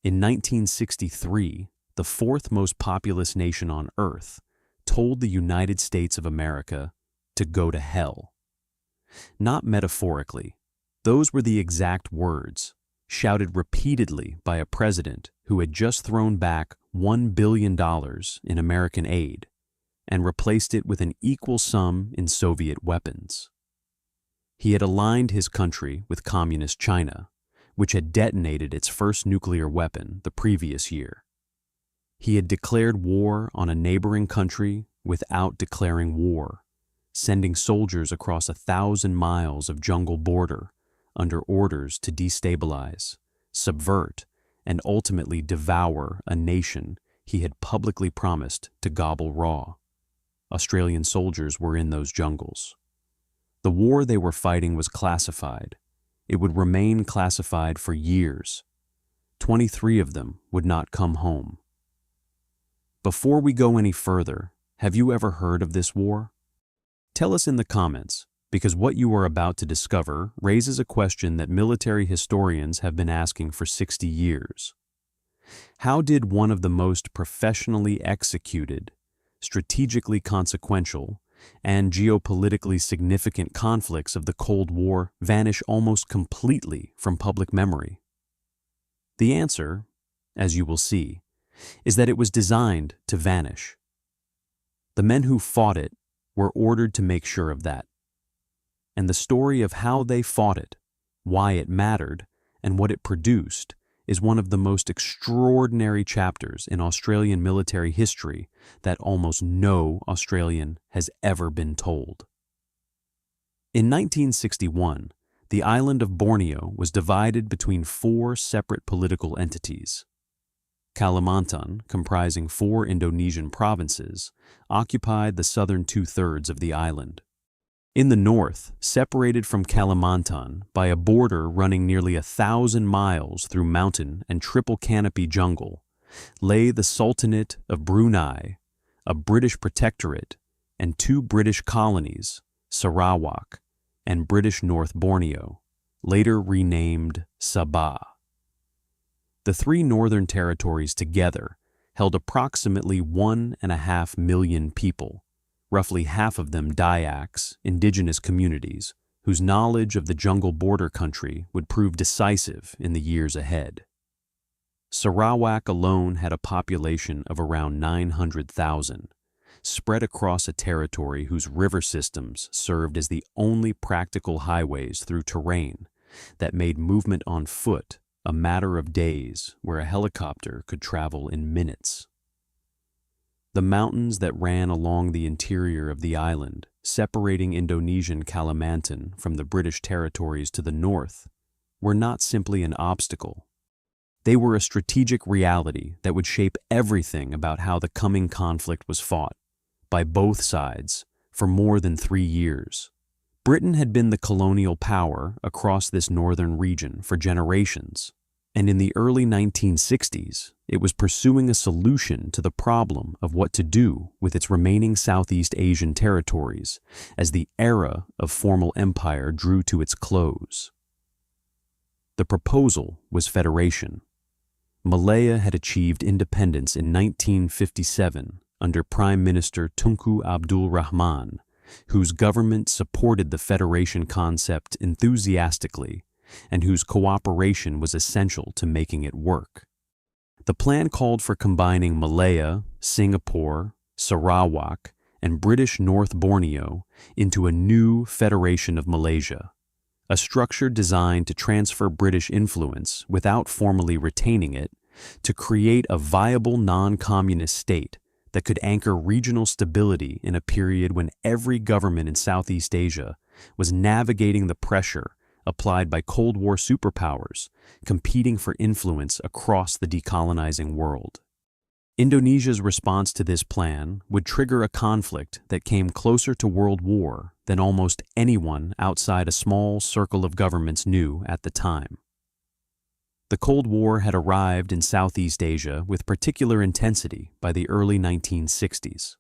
In 1963, the fourth most populous nation on Earth told the United States of America to go to hell. Not metaphorically, those were the exact words, shouted repeatedly by a president who had just thrown back $1 billion in American aid and replaced it with an equal sum in Soviet weapons. He had aligned his country with Communist China, which had detonated its first nuclear weapon the previous year. He had declared war on a neighboring country without declaring war, sending soldiers across 1,000 miles of jungle border under orders to destabilize, subvert, and ultimately devour a nation he had publicly promised to gobble raw. Australian soldiers were in those jungles. The war they were fighting was classified. It would remain classified for years. 23 of them would not come home. Before we go any further, have you ever heard of this war? Tell us in the comments, because what you are about to discover raises a question that military historians have been asking for 60 years. How did one of the most professionally executed, strategically consequential, and geopolitically significant conflicts of the Cold War vanish almost completely from public memory? The answer, as you will see, is that it was designed to vanish. The men who fought it were ordered to make sure of that. And the story of how they fought it, why it mattered, and what it produced is one of the most extraordinary chapters in Australian military history that almost no Australian has ever been told. In 1961, the island of Borneo was divided between 4 separate political entities. Kalimantan, comprising 4 Indonesian provinces, occupied the southern 2/3 of the island. In the north, separated from Kalimantan by a border running nearly 1,000 miles through mountain and triple-canopy jungle, lay the Sultanate of Brunei, a British protectorate, and 2 British colonies, Sarawak and British North Borneo, later renamed Sabah. The 3 northern territories together held approximately 1.5 million people, roughly half of them Dayaks, indigenous communities, whose knowledge of the jungle border country would prove decisive in the years ahead. Sarawak alone had a population of around 900,000, spread across a territory whose river systems served as the only practical highways through terrain that made movement on foot a matter of days where a helicopter could travel in minutes. The mountains that ran along the interior of the island, separating Indonesian Kalimantan from the British territories to the north, were not simply an obstacle. They were a strategic reality that would shape everything about how the coming conflict was fought, by both sides, for more than 3 years. Britain had been the colonial power across this northern region for generations, and in the early 1960s, it was pursuing a solution to the problem of what to do with its remaining Southeast Asian territories as the era of formal empire drew to its close. The proposal was federation. Malaya had achieved independence in 1957 under Prime Minister Tunku Abdul Rahman, whose government supported the federation concept enthusiastically and whose cooperation was essential to making it work. The plan called for combining Malaya, Singapore, Sarawak, and British North Borneo into a new Federation of Malaysia, a structure designed to transfer British influence without formally retaining it, to create a viable non-communist state that could anchor regional stability in a period when every government in Southeast Asia was navigating the pressure applied by Cold War superpowers competing for influence across the decolonizing world. Indonesia's response to this plan would trigger a conflict that came closer to world war than almost anyone outside a small circle of governments knew at the time. The Cold War had arrived in Southeast Asia with particular intensity by the early 1960s.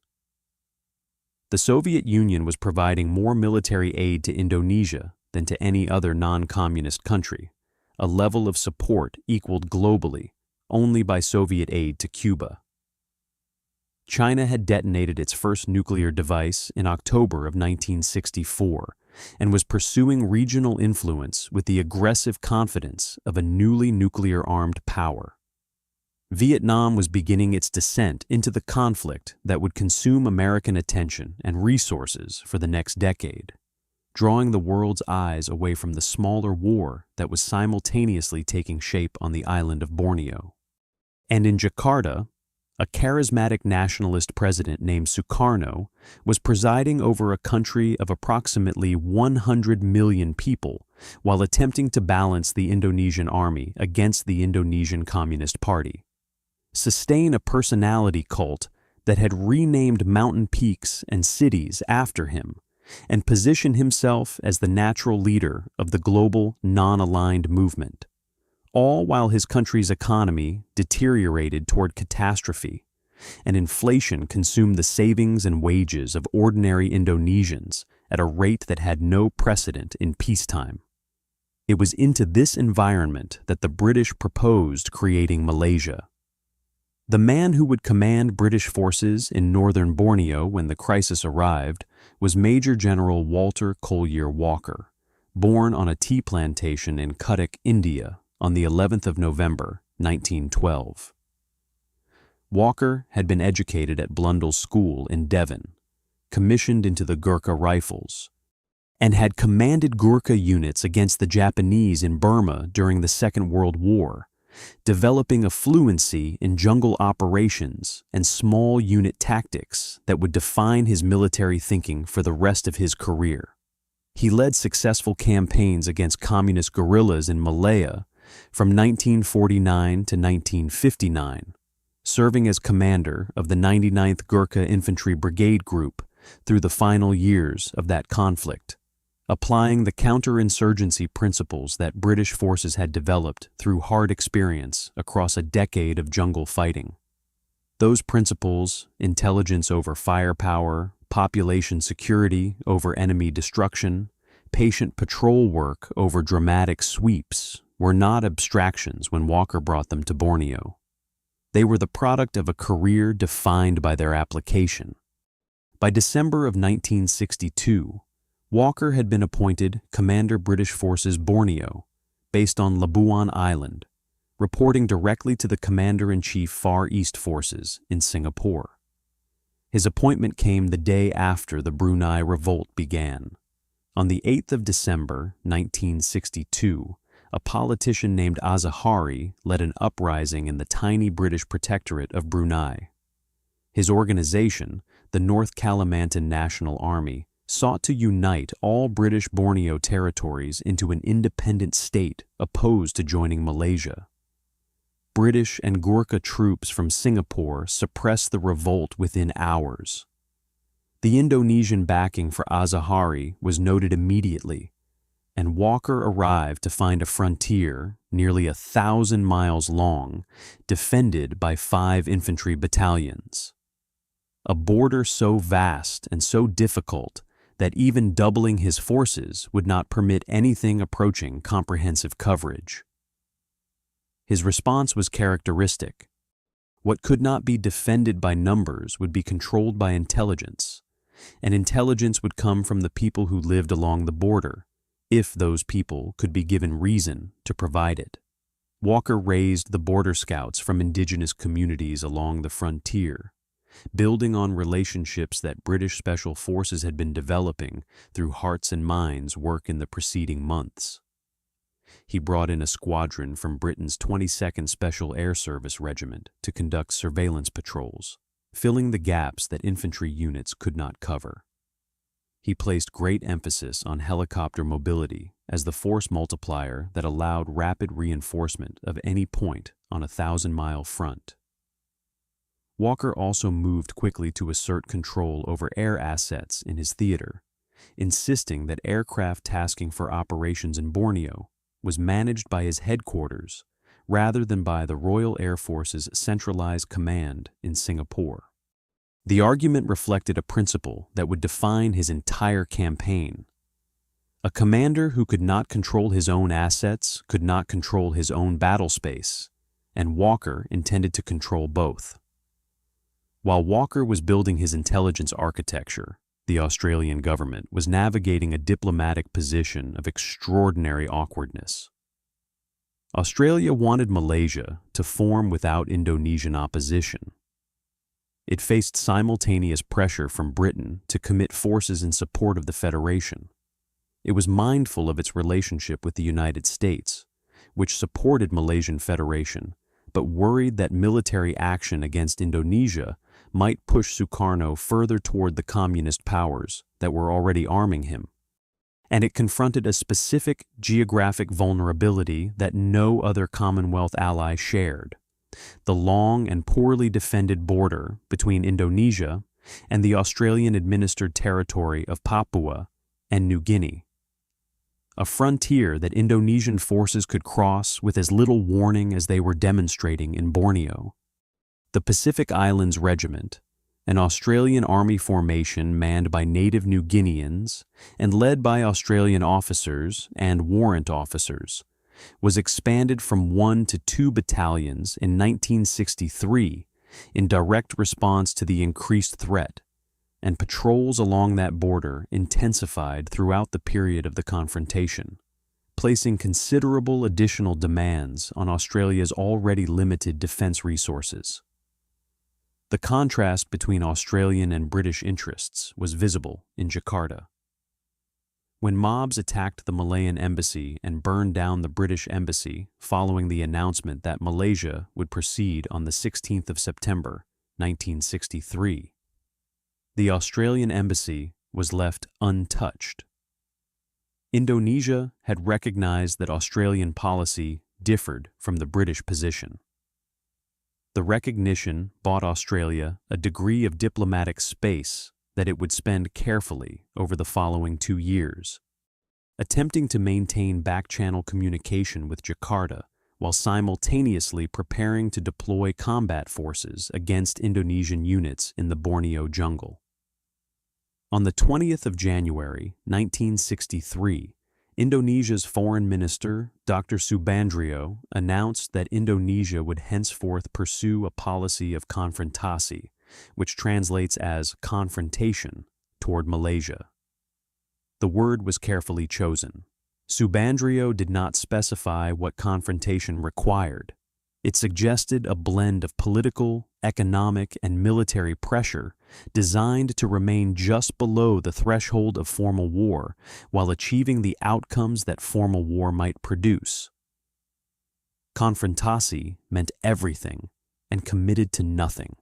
The Soviet Union was providing more military aid to Indonesia than to any other non-communist country, a level of support equaled globally only by Soviet aid to Cuba. China had detonated its first nuclear device in October of 1964 and was pursuing regional influence with the aggressive confidence of a newly nuclear-armed power. Vietnam was beginning its descent into the conflict that would consume American attention and resources for the next decade, drawing the world's eyes away from the smaller war that was simultaneously taking shape on the island of Borneo. And in Jakarta, a charismatic nationalist president named Sukarno was presiding over a country of approximately 100 million people while attempting to balance the Indonesian army against the Indonesian Communist Party, sustain a personality cult that had renamed mountain peaks and cities after him, and position himself as the natural leader of the global non-aligned movement, all while his country's economy deteriorated toward catastrophe, and inflation consumed the savings and wages of ordinary Indonesians at a rate that had no precedent in peacetime. It was into this environment that the British proposed creating Malaysia. The man who would command British forces in northern Borneo when the crisis arrived was Major General Walter Collier Walker, born on a tea plantation in Cuttack, India, on the 11th of November, 1912. Walker had been educated at Blundell's School in Devon, commissioned into the Gurkha Rifles, and had commanded Gurkha units against the Japanese in Burma during the Second World War, developing a fluency in jungle operations and small unit tactics that would define his military thinking for the rest of his career. He led successful campaigns against communist guerrillas in Malaya from 1949 to 1959, serving as commander of the 99th Gurkha Infantry Brigade Group through the final years of that conflict, applying the counterinsurgency principles that British forces had developed through hard experience across a decade of jungle fighting. Those principles, intelligence over firepower, population security over enemy destruction, patient patrol work over dramatic sweeps, were not abstractions when Walker brought them to Borneo. They were the product of a career defined by their application. By December of 1962, Walker had been appointed Commander British Forces Borneo, based on Labuan Island, reporting directly to the Commander-in-Chief Far East Forces in Singapore. His appointment came the day after the Brunei Revolt began. On the 8th of December, 1962, a politician named Azahari led an uprising in the tiny British protectorate of Brunei. His organization, the North Kalimantan National Army, sought to unite all British Borneo territories into an independent state opposed to joining Malaysia. British and Gurkha troops from Singapore suppressed the revolt within hours. The Indonesian backing for Azahari was noted immediately, and Walker arrived to find a frontier nearly 1,000 miles long, defended by 5 infantry battalions. A border so vast and so difficult that even doubling his forces would not permit anything approaching comprehensive coverage. His response was characteristic. What could not be defended by numbers would be controlled by intelligence, and intelligence would come from the people who lived along the border, if those people could be given reason to provide it. Walker raised the border scouts from indigenous communities along the frontier, building on relationships that British Special Forces had been developing through Hearts and Minds work in the preceding months. He brought in a squadron from Britain's 22nd Special Air Service Regiment to conduct surveillance patrols, filling the gaps that infantry units could not cover. He placed great emphasis on helicopter mobility as the force multiplier that allowed rapid reinforcement of any point on a 1,000-mile front. Walker also moved quickly to assert control over air assets in his theater, insisting that aircraft tasking for operations in Borneo was managed by his headquarters rather than by the Royal Air Force's centralized command in Singapore. The argument reflected a principle that would define his entire campaign. A commander who could not control his own assets could not control his own battle space, and Walker intended to control both. While Walker was building his intelligence architecture, the Australian government was navigating a diplomatic position of extraordinary awkwardness. Australia wanted Malaysia to form without Indonesian opposition. It faced simultaneous pressure from Britain to commit forces in support of the Federation. It was mindful of its relationship with the United States, which supported Malaysian Federation, but worried that military action against Indonesia might push Sukarno further toward the communist powers that were already arming him. And it confronted a specific geographic vulnerability that no other Commonwealth ally shared: the long and poorly defended border between Indonesia and the Australian-administered territory of Papua and New Guinea. A frontier that Indonesian forces could cross with as little warning as they were demonstrating in Borneo. The Pacific Islands Regiment, an Australian army formation manned by native New Guineans and led by Australian officers and warrant officers, was expanded from 1 to 2 battalions in 1963 in direct response to the increased threat, and patrols along that border intensified throughout the period of the confrontation, placing considerable additional demands on Australia's already limited defense resources. The contrast between Australian and British interests was visible in Jakarta. When mobs attacked the Malayan embassy and burned down the British embassy following the announcement that Malaysia would proceed on the 16th of September, 1963, the Australian embassy was left untouched. Indonesia had recognized that Australian policy differed from the British position. The recognition bought Australia a degree of diplomatic space that it would spend carefully over the following 2 years, attempting to maintain back-channel communication with Jakarta while simultaneously preparing to deploy combat forces against Indonesian units in the Borneo jungle. On the 20th of January, 1963, Indonesia's Foreign Minister, Dr. Subandrio, announced that Indonesia would henceforth pursue a policy of konfrontasi, which translates as confrontation, toward Malaysia. The word was carefully chosen. Subandrio did not specify what confrontation required. It suggested a blend of political, economic, and military pressure designed to remain just below the threshold of formal war while achieving the outcomes that formal war might produce. Konfrontasi meant everything and committed to nothing.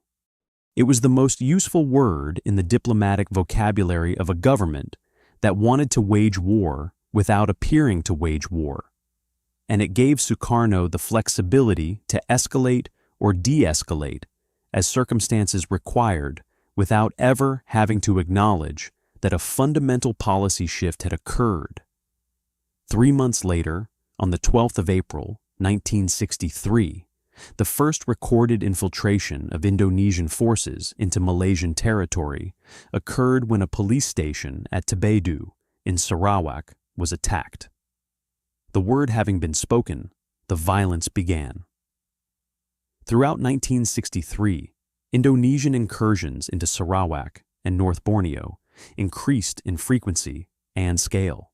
It was the most useful word in the diplomatic vocabulary of a government that wanted to wage war without appearing to wage war, and it gave Sukarno the flexibility to escalate or de-escalate as circumstances required without ever having to acknowledge that a fundamental policy shift had occurred. 3 months later, on the 12th of April, 1963, the first recorded infiltration of Indonesian forces into Malaysian territory occurred when a police station at Tebedu in Sarawak was attacked. The word having been spoken, the violence began. Throughout 1963, Indonesian incursions into Sarawak and North Borneo increased in frequency and scale.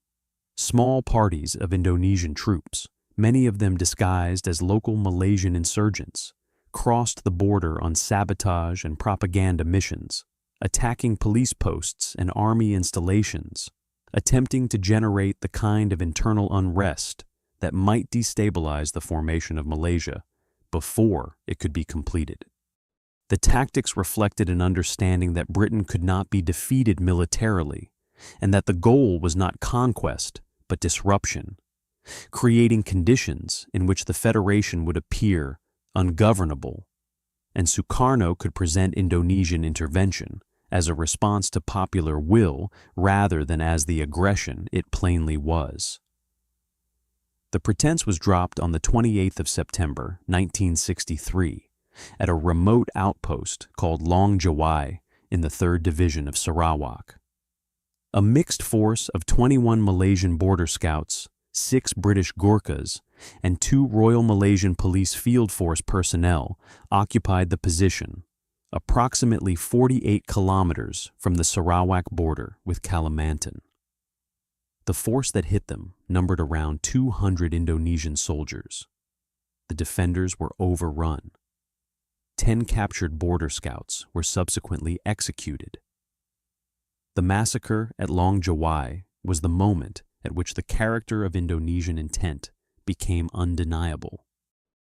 Small parties of Indonesian troops, many of them disguised as local Malaysian insurgents, crossed the border on sabotage and propaganda missions, attacking police posts and army installations, attempting to generate the kind of internal unrest that might destabilize the formation of Malaysia before it could be completed. The tactics reflected an understanding that Britain could not be defeated militarily, and that the goal was not conquest but disruption, creating conditions in which the Federation would appear ungovernable, and Sukarno could present Indonesian intervention as a response to popular will rather than as the aggression it plainly was. The pretense was dropped on the 28th of September, 1963, at a remote outpost called Long Jawai in the 3rd Division of Sarawak. A mixed force of 21 Malaysian border scouts 6 British Gurkhas, and 2 Royal Malaysian Police Field Force personnel occupied the position, approximately 48 kilometers from the Sarawak border with Kalimantan. The force that hit them numbered around 200 Indonesian soldiers. The defenders were overrun. 10 captured border scouts were subsequently executed. The massacre at Long Jawai was the moment at which the character of Indonesian intent became undeniable.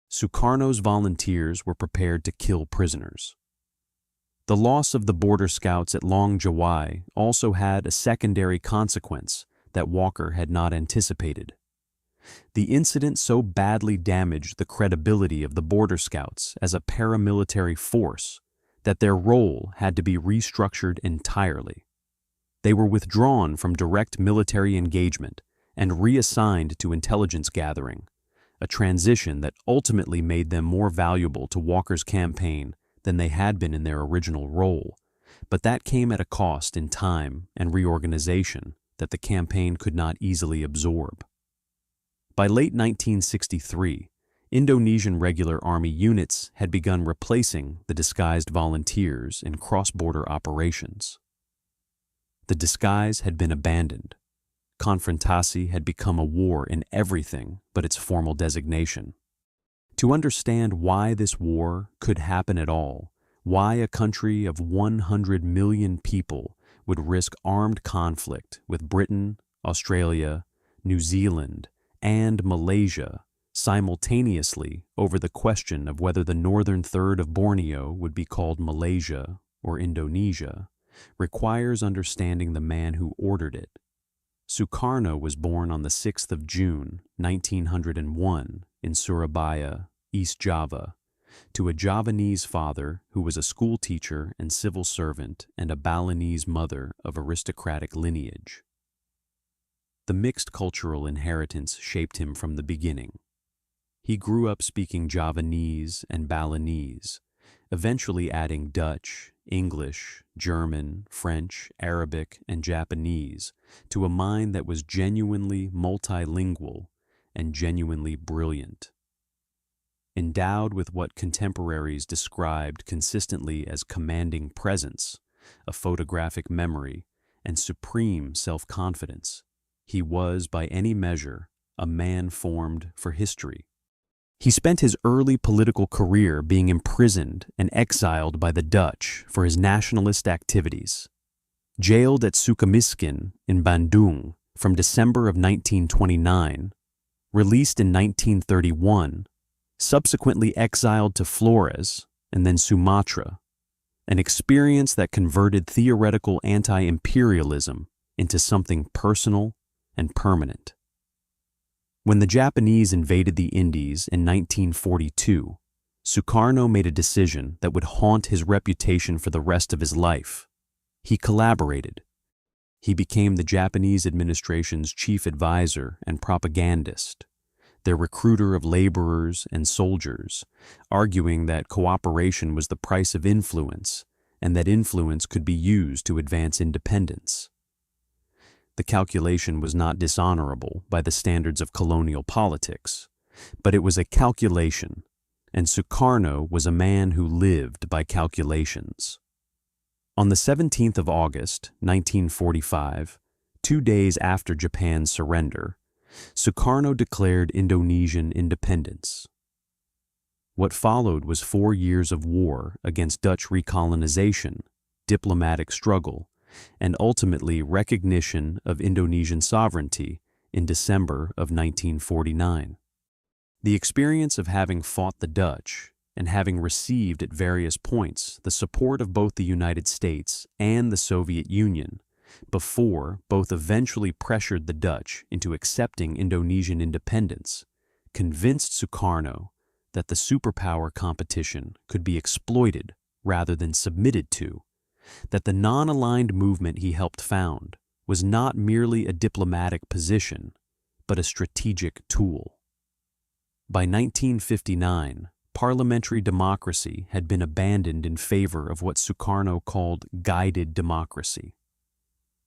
Sukarno's volunteers were prepared to kill prisoners. The loss of the border scouts at Long Jawai also had a secondary consequence that Walker had not anticipated. The incident so badly damaged the credibility of the border scouts as a paramilitary force that their role had to be restructured entirely. They were withdrawn from direct military engagement and reassigned to intelligence gathering, a transition that ultimately made them more valuable to Walker's campaign than they had been in their original role, but that came at a cost in time and reorganization that the campaign could not easily absorb. By late 1963, Indonesian regular army units had begun replacing the disguised volunteers in cross-border operations. The disguise had been abandoned. Konfrontasi had become a war in everything but its formal designation. To understand why this war could happen at all, why a country of 100 million people would risk armed conflict with Britain, Australia, New Zealand, and Malaysia simultaneously over the question of whether the northern third of Borneo would be called Malaysia or Indonesia, requires understanding the man who ordered it. Sukarno was born on the 6th of June, 1901, in Surabaya, East Java, to a Javanese father who was a schoolteacher and civil servant and a Balinese mother of aristocratic lineage. The mixed cultural inheritance shaped him from the beginning. He grew up speaking Javanese and Balinese, eventually adding Dutch, English, German, French, Arabic, and Japanese to a mind that was genuinely multilingual and genuinely brilliant. Endowed with what contemporaries described consistently as commanding presence, a photographic memory, and supreme self-confidence, he was, by any measure, a man formed for history. He spent his early political career being imprisoned and exiled by the Dutch for his nationalist activities. Jailed at Sukamiskin in Bandung from December of 1929, released in 1931, subsequently exiled to Flores and then Sumatra, an experience that converted theoretical anti-imperialism into something personal and permanent. When the Japanese invaded the Indies in 1942, Sukarno made a decision that would haunt his reputation for the rest of his life. He collaborated. He became the Japanese administration's chief advisor and propagandist, their recruiter of laborers and soldiers, arguing that cooperation was the price of influence and that influence could be used to advance independence. The calculation was not dishonorable by the standards of colonial politics, but it was a calculation, and Sukarno was a man who lived by calculations. On the 17th of August, 1945, 2 days after Japan's surrender, Sukarno declared Indonesian independence. What followed was 4 years of war against Dutch recolonization, diplomatic struggle, and ultimately recognition of Indonesian sovereignty in December of 1949. The experience of having fought the Dutch and having received at various points the support of both the United States and the Soviet Union before both eventually pressured the Dutch into accepting Indonesian independence, convinced Sukarno that the superpower competition could be exploited rather than submitted to, that the non-aligned movement he helped found was not merely a diplomatic position, but a strategic tool. By 1959, parliamentary democracy had been abandoned in favor of what Sukarno called guided democracy.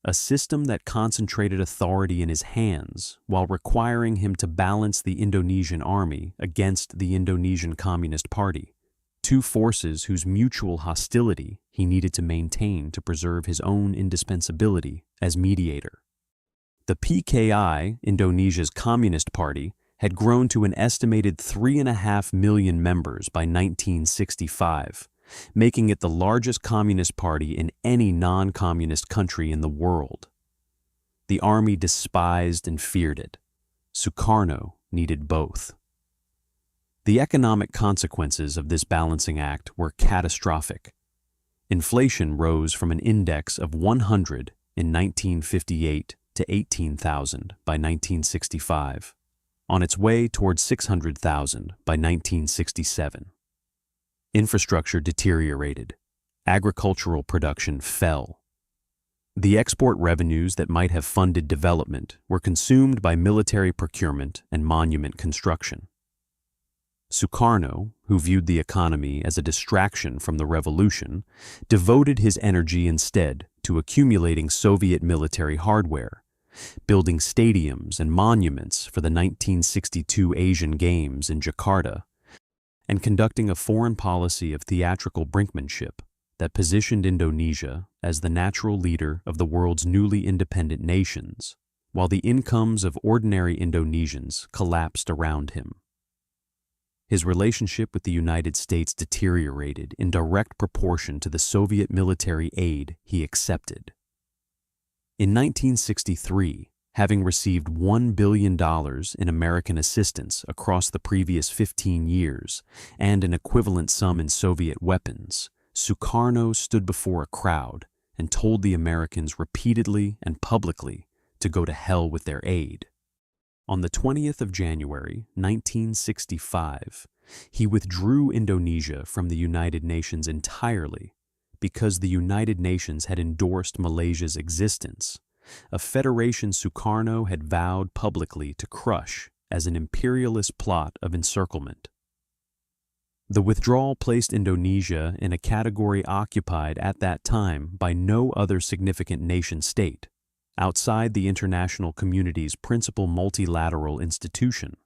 a system that concentrated authority in his hands while requiring him to balance the Indonesian army against the Indonesian Communist Party, two forces whose mutual hostility he needed to maintain to preserve his own indispensability as mediator. The PKI, Indonesia's Communist Party, had grown to an estimated 3.5 million members by 1965, making it the largest communist party in any non-communist country in the world. The army despised and feared it. Sukarno needed both. The economic consequences of this balancing act were catastrophic. Inflation rose from an index of 100 in 1958 to 18,000 by 1965, on its way toward 600,000 by 1967. Infrastructure deteriorated. Agricultural production fell. The export revenues that might have funded development were consumed by military procurement and monument construction. Sukarno, who viewed the economy as a distraction from the revolution, devoted his energy instead to accumulating Soviet military hardware, building stadiums and monuments for the 1962 Asian Games in Jakarta, and conducting a foreign policy of theatrical brinkmanship that positioned Indonesia as the natural leader of the world's newly independent nations, while the incomes of ordinary Indonesians collapsed around him. His relationship with the United States deteriorated in direct proportion to the Soviet military aid he accepted. In 1963, having received $1 billion in American assistance across the previous 15 years and an equivalent sum in Soviet weapons, Sukarno stood before a crowd and told the Americans repeatedly and publicly to go to hell with their aid. On the 20th of January, 1965, he withdrew Indonesia from the United Nations entirely because the United Nations had endorsed Malaysia's existence, a federation Sukarno had vowed publicly to crush as an imperialist plot of encirclement. The withdrawal placed Indonesia in a category occupied at that time by no other significant nation-state, outside the international community's principal multilateral institution,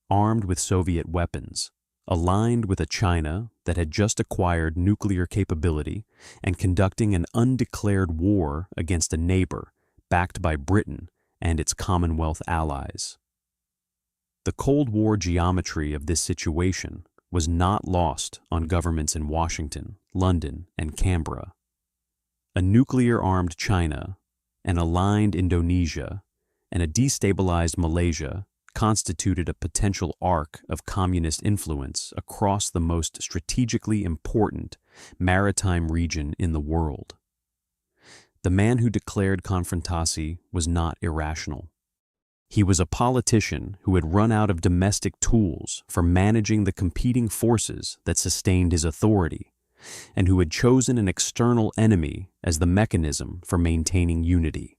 armed with Soviet weapons, aligned with a China that had just acquired nuclear capability and conducting an undeclared war against a neighbor backed by Britain and its Commonwealth allies. The Cold War geometry of this situation was not lost on governments in Washington, London, and Canberra. A nuclear-armed China, an aligned Indonesia, and a destabilized Malaysia constituted a potential arc of communist influence across the most strategically important maritime region in the world. The man who declared Konfrontasi was not irrational. He was a politician who had run out of domestic tools for managing the competing forces that sustained his authority, and who had chosen an external enemy as the mechanism for maintaining unity.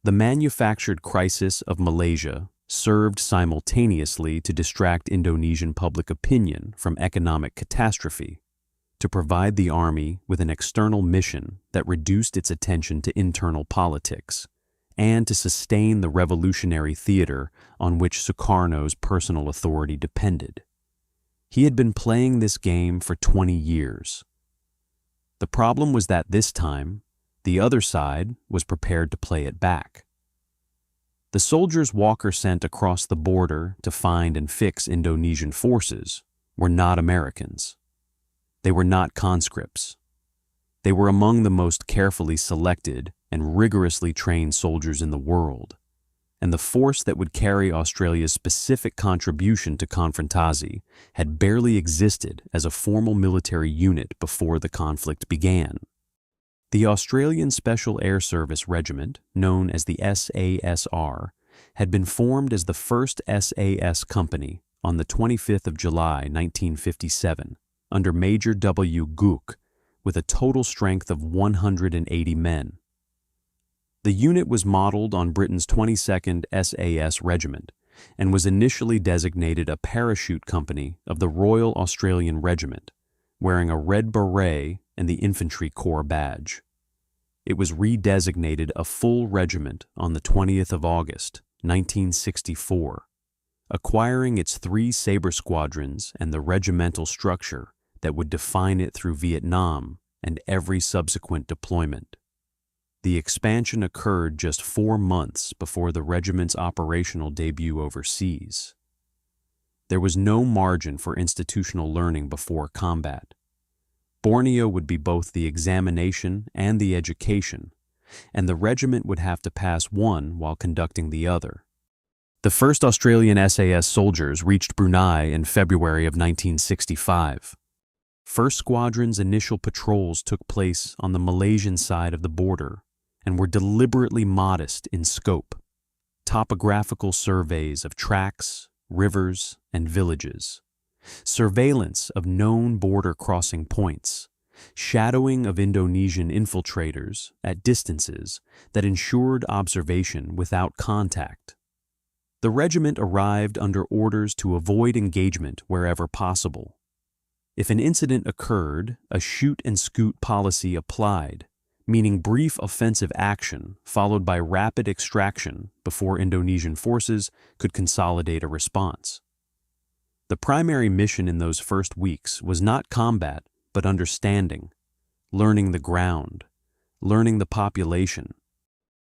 The manufactured crisis of Malaysia served simultaneously to distract Indonesian public opinion from economic catastrophe, to provide the army with an external mission that reduced its attention to internal politics, and to sustain the revolutionary theater on which Sukarno's personal authority depended. He had been playing this game for 20 years. The problem was that this time, the other side was prepared to play it back. The soldiers Walker sent across the border to find and fix Indonesian forces were not Americans. They were not conscripts. They were among the most carefully selected and rigorously trained soldiers in the world, and the force that would carry Australia's specific contribution to Konfrontasi had barely existed as a formal military unit before the conflict began. The Australian Special Air Service Regiment, known as the SASR, had been formed as the first SAS company on the 25th of July, 1957, under Major W. Gurkha, with a total strength of 180 men. The unit was modeled on Britain's 22nd SAS Regiment and was initially designated a parachute company of the Royal Australian Regiment, wearing a red beret and the Infantry Corps badge. It was redesignated a full regiment on the 20th of August, 1964, acquiring its 3 saber squadrons and the regimental structure that would define it through Vietnam and every subsequent deployment. The expansion occurred just 4 months before the regiment's operational debut overseas. There was no margin for institutional learning before combat. Borneo would be both the examination and the education, and the regiment would have to pass one while conducting the other. The first Australian SAS soldiers reached Brunei in February of 1965. First Squadron's initial patrols took place on the Malaysian side of the border and were deliberately modest in scope. Topographical surveys of tracks, rivers, and villages. Surveillance of known border crossing points. Shadowing of Indonesian infiltrators at distances that ensured observation without contact. The regiment arrived under orders to avoid engagement wherever possible. If an incident occurred, a shoot and scoot policy applied, meaning brief offensive action followed by rapid extraction before Indonesian forces could consolidate a response. The primary mission in those first weeks was not combat, but understanding, learning the ground, learning the population,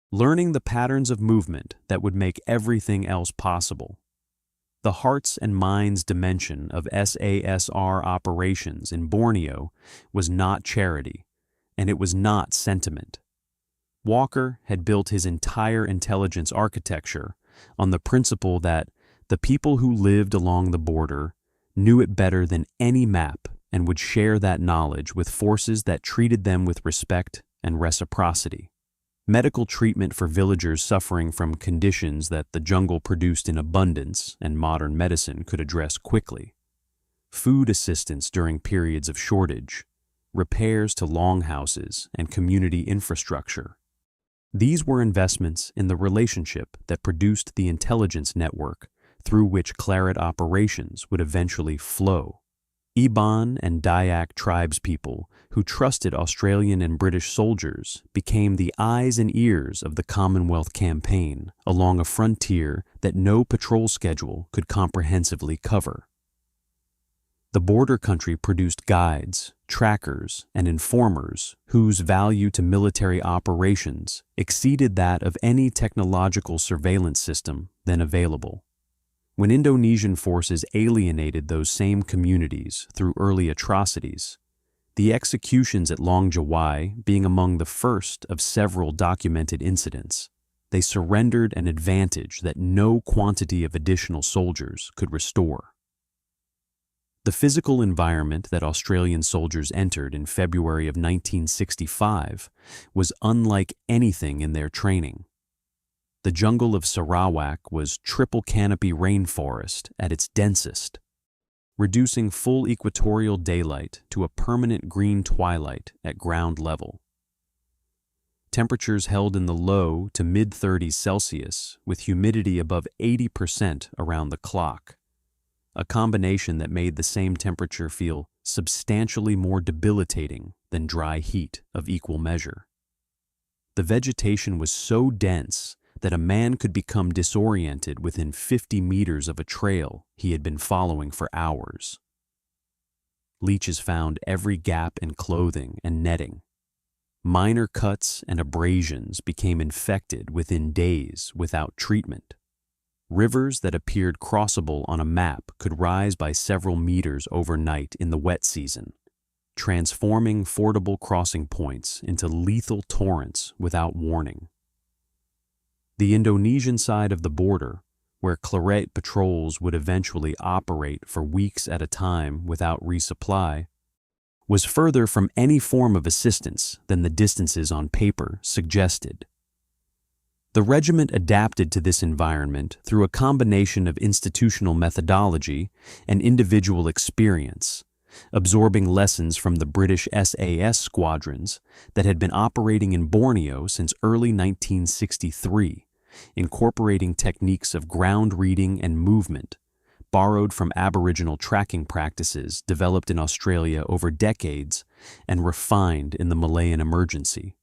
learning the patterns of movement that would make everything else possible. The hearts and minds dimension of SASR operations in Borneo was not charity, and it was not sentiment. Walker had built his entire intelligence architecture on the principle that the people who lived along the border knew it better than any map and would share that knowledge with forces that treated them with respect and reciprocity. Medical treatment for villagers suffering from conditions that the jungle produced in abundance and modern medicine could address quickly. Food assistance during periods of shortage. Repairs to longhouses and community infrastructure. These were investments in the relationship that produced the intelligence network through which Claret operations would eventually flow. Iban and Dayak tribespeople who trusted Australian and British soldiers became the eyes and ears of the Commonwealth campaign along a frontier that no patrol schedule could comprehensively cover. The border country produced guides, trackers, and informers whose value to military operations exceeded that of any technological surveillance system then available. When Indonesian forces alienated those same communities through early atrocities, the executions at Long Jawai being among the first of several documented incidents, they surrendered an advantage that no quantity of additional soldiers could restore. The physical environment that Australian soldiers entered in February of 1965 was unlike anything in their training. The jungle of Sarawak was triple-canopy rainforest at its densest, reducing full equatorial daylight to a permanent green twilight at ground level. Temperatures held in the low to mid-30s Celsius with humidity above 80% around the clock, a combination that made the same temperature feel substantially more debilitating than dry heat of equal measure. The vegetation was so dense that a man could become disoriented within 50 meters of a trail he had been following for hours. Leeches found every gap in clothing and netting. Minor cuts and abrasions became infected within days without treatment. Rivers that appeared crossable on a map could rise by several meters overnight in the wet season, transforming fordable crossing points into lethal torrents without warning. The Indonesian side of the border, where Claret patrols would eventually operate for weeks at a time without resupply, was further from any form of assistance than the distances on paper suggested. The regiment adapted to this environment through a combination of institutional methodology and individual experience, absorbing lessons from the British SAS squadrons that had been operating in Borneo since early 1963, incorporating techniques of ground reading and movement, borrowed from Aboriginal tracking practices developed in Australia over decades and refined in the Malayan emergency.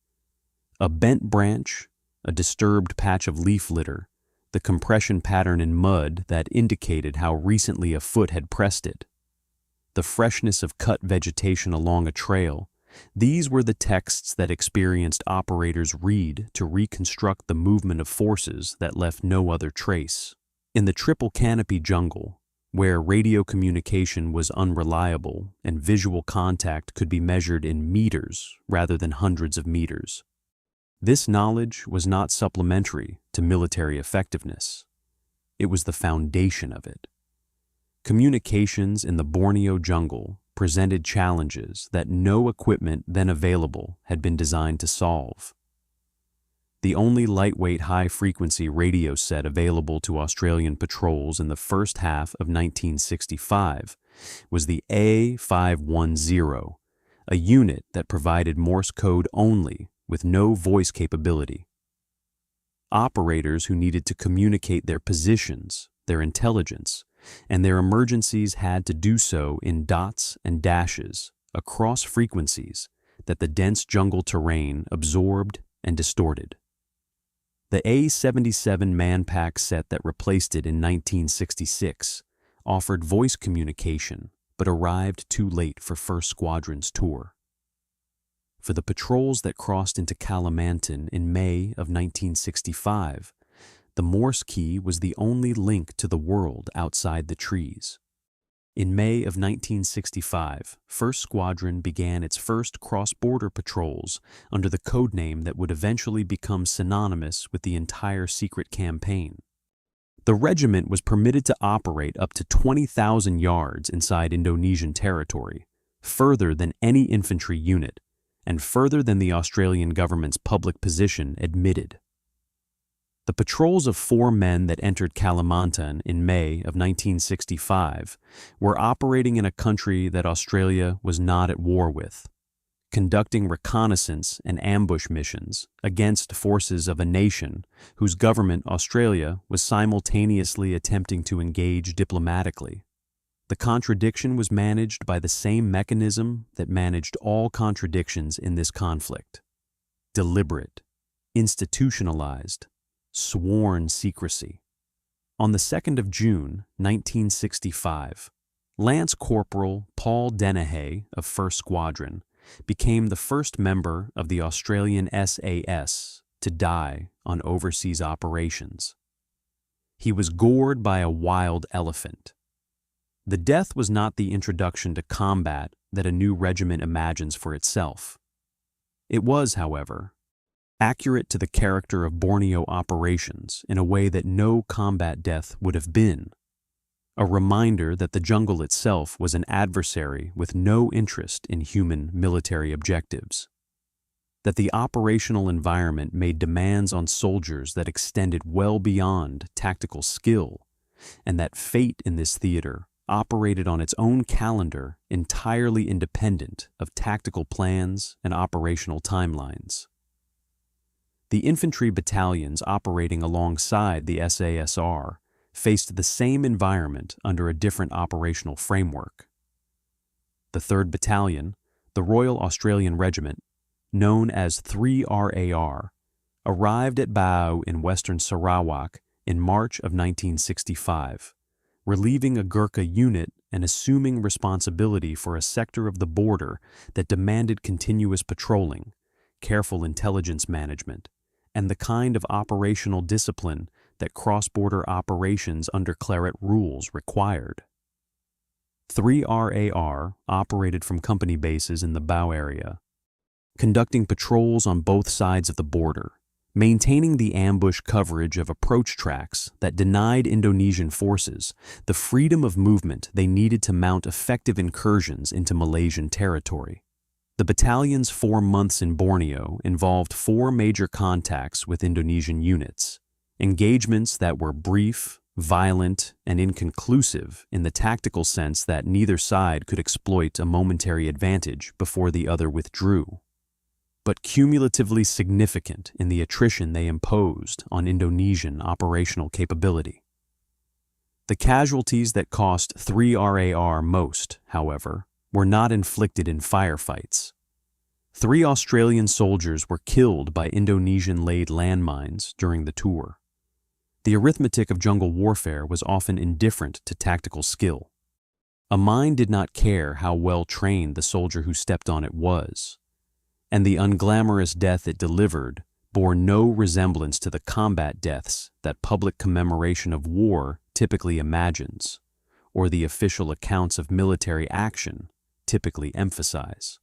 A bent branch, a disturbed patch of leaf litter, the compression pattern in mud that indicated how recently a foot had pressed it, the freshness of cut vegetation along a trail, these were the texts that experienced operators read to reconstruct the movement of forces that left no other trace. In the triple-canopy jungle, where radio communication was unreliable and visual contact could be measured in meters rather than hundreds of meters, this knowledge was not supplementary to military effectiveness. It was the foundation of it. Communications in the Borneo jungle presented challenges that no equipment then available had been designed to solve. The only lightweight high-frequency radio set available to Australian patrols in the first half of 1965 was the A510, a unit that provided Morse code only with no voice capability. Operators who needed to communicate their positions, their intelligence, and their emergencies had to do so in dots and dashes across frequencies that the dense jungle terrain absorbed and distorted. The A77 Manpack set that replaced it in 1966 offered voice communication but arrived too late for 1st Squadron's tour. For the patrols that crossed into Kalimantan in May of 1965, the Morse key was the only link to the world outside the trees. In May of 1965, 1st Squadron began its first cross-border patrols under the codename that would eventually become synonymous with the entire secret campaign. The regiment was permitted to operate up to 20,000 yards inside Indonesian territory, further than any infantry unit, and further than the Australian government's public position admitted. The patrols of 4 men that entered Kalimantan in May of 1965 were operating in a country that Australia was not at war with, conducting reconnaissance and ambush missions against forces of a nation whose government Australia was simultaneously attempting to engage diplomatically. The contradiction was managed by the same mechanism that managed all contradictions in this conflict: deliberate, institutionalized, sworn secrecy. On the 2nd of June, 1965, Lance Corporal Paul Dennehy of 1st Squadron became the first member of the Australian SAS to die on overseas operations. He was gored by a wild elephant. The death was not the introduction to combat that a new regiment imagines for itself. It was, however, accurate to the character of Borneo operations in a way that no combat death would have been. A reminder that the jungle itself was an adversary with no interest in human military objectives. That the operational environment made demands on soldiers that extended well beyond tactical skill, and that fate in this theater operated on its own calendar entirely independent of tactical plans and operational timelines. The infantry battalions operating alongside the SASR faced the same environment under a different operational framework. The 3rd Battalion, the Royal Australian Regiment, known as 3RAR, arrived at Bau in western Sarawak in March of 1965, relieving a Gurkha unit and assuming responsibility for a sector of the border that demanded continuous patrolling, careful intelligence management, and the kind of operational discipline that cross-border operations under Claret rules required. 3RAR operated from company bases in the Bau area, conducting patrols on both sides of the border, maintaining the ambush coverage of approach tracks that denied Indonesian forces the freedom of movement they needed to mount effective incursions into Malaysian territory. The battalion's 4 months in Borneo involved 4 major contacts with Indonesian units, engagements that were brief, violent, and inconclusive in the tactical sense that neither side could exploit a momentary advantage before the other withdrew, but cumulatively significant in the attrition they imposed on Indonesian operational capability. The casualties that cost 3RAR most, however, were not inflicted in firefights. 3 Australian soldiers were killed by Indonesian-laid landmines during the tour. The arithmetic of jungle warfare was often indifferent to tactical skill. A mine did not care how well trained the soldier who stepped on it was, and the unglamorous death it delivered bore no resemblance to the combat deaths that public commemoration of war typically imagines, or the official accounts of military action typically emphasize.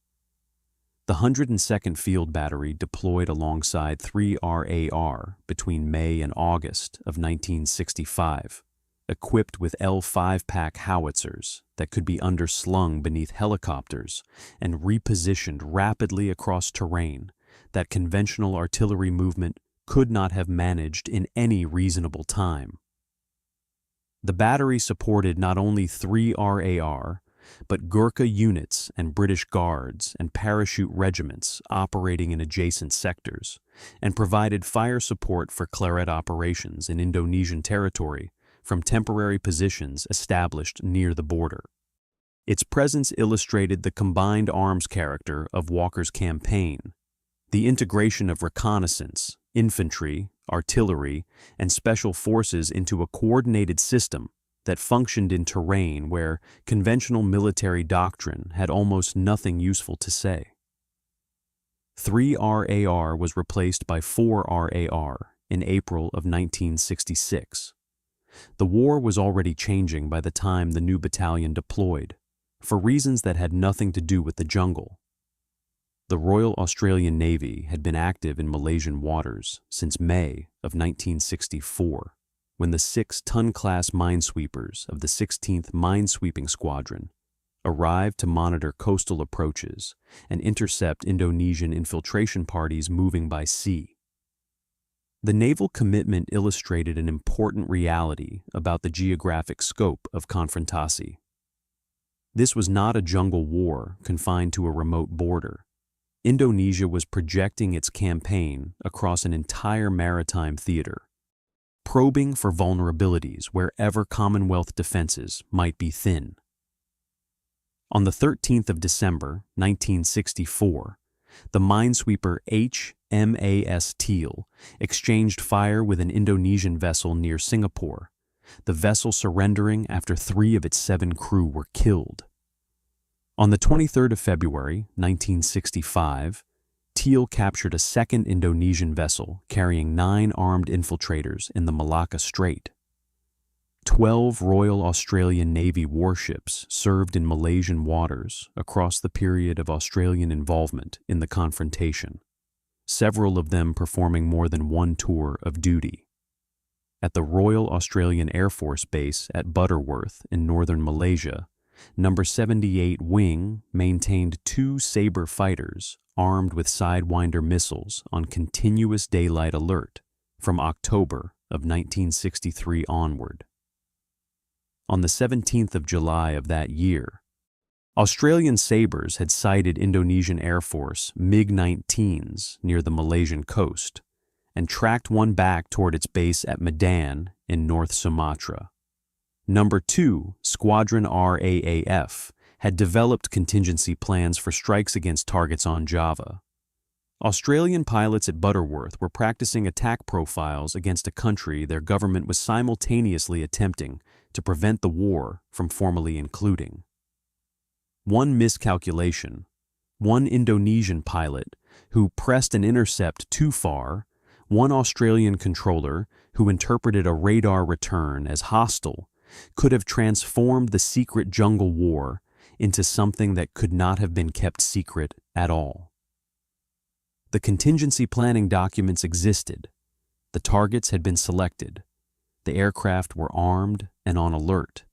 The 102nd Field Battery deployed alongside 3 RAR between May and August of 1965, equipped with L5-pack howitzers that could be underslung beneath helicopters and repositioned rapidly across terrain that conventional artillery movement could not have managed in any reasonable time. The battery supported not only 3 RAR, but Gurkha units and British Guards and parachute regiments operating in adjacent sectors, and provided fire support for Claret operations in Indonesian territory from temporary positions established near the border. Its presence illustrated the combined arms character of Walker's campaign, the integration of reconnaissance, infantry, artillery, and special forces into a coordinated system that functioned in terrain where conventional military doctrine had almost nothing useful to say. 3 RAR was replaced by 4 RAR in April of 1966. The war was already changing by the time the new battalion deployed, for reasons that had nothing to do with the jungle. The Royal Australian Navy had been active in Malaysian waters since May of 1964, when the 6-ton-class minesweepers of the 16th Minesweeping Squadron arrived to monitor coastal approaches and intercept Indonesian infiltration parties moving by sea. The naval commitment illustrated an important reality about the geographic scope of Konfrontasi. This was not a jungle war confined to a remote border. Indonesia was projecting its campaign across an entire maritime theater, probing for vulnerabilities wherever Commonwealth defenses might be thin. On the 13th of December, 1964, the minesweeper HMAS Teal exchanged fire with an Indonesian vessel near Singapore, the vessel surrendering after 3 of its 7 crew were killed. On the 23rd of February, 1965, Teal captured a second Indonesian vessel carrying 9 armed infiltrators in the Malacca Strait. 12 Royal Australian Navy warships served in Malaysian waters across the period of Australian involvement in the confrontation, several of them performing more than 1 tour of duty. At the Royal Australian Air Force Base at Butterworth in northern Malaysia, No. 78 Wing maintained 2 Sabre fighters armed with Sidewinder missiles on continuous daylight alert from October of 1963 onward. On the 17th of July of that year, Australian Sabres had sighted Indonesian Air Force MiG-19s near the Malaysian coast and tracked one back toward its base at Medan in North Sumatra. No. 2 Squadron RAAF had developed contingency plans for strikes against targets on Java. Australian pilots at Butterworth were practicing attack profiles against a country their government was simultaneously attempting to prevent the war from formally including. One miscalculation, one Indonesian pilot who pressed an intercept too far, one Australian controller who interpreted a radar return as hostile, could have transformed the secret jungle war into something that could not have been kept secret at all. The contingency planning documents existed. The targets had been selected. The aircraft were armed and on alert.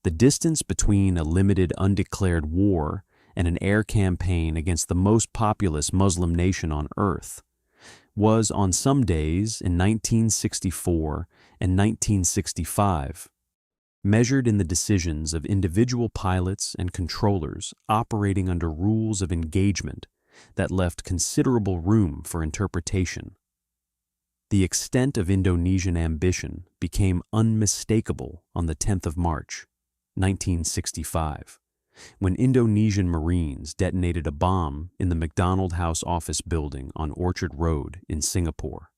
The distance between a limited undeclared war and an air campaign against the most populous Muslim nation on earth was on some days in 1964 and 1965 measured in the decisions of individual pilots and controllers operating under rules of engagement that left considerable room for interpretation. The extent of Indonesian ambition became unmistakable on the 10th of March, 1965, when Indonesian Marines detonated a bomb in the McDonald House office building on Orchard Road in Singapore.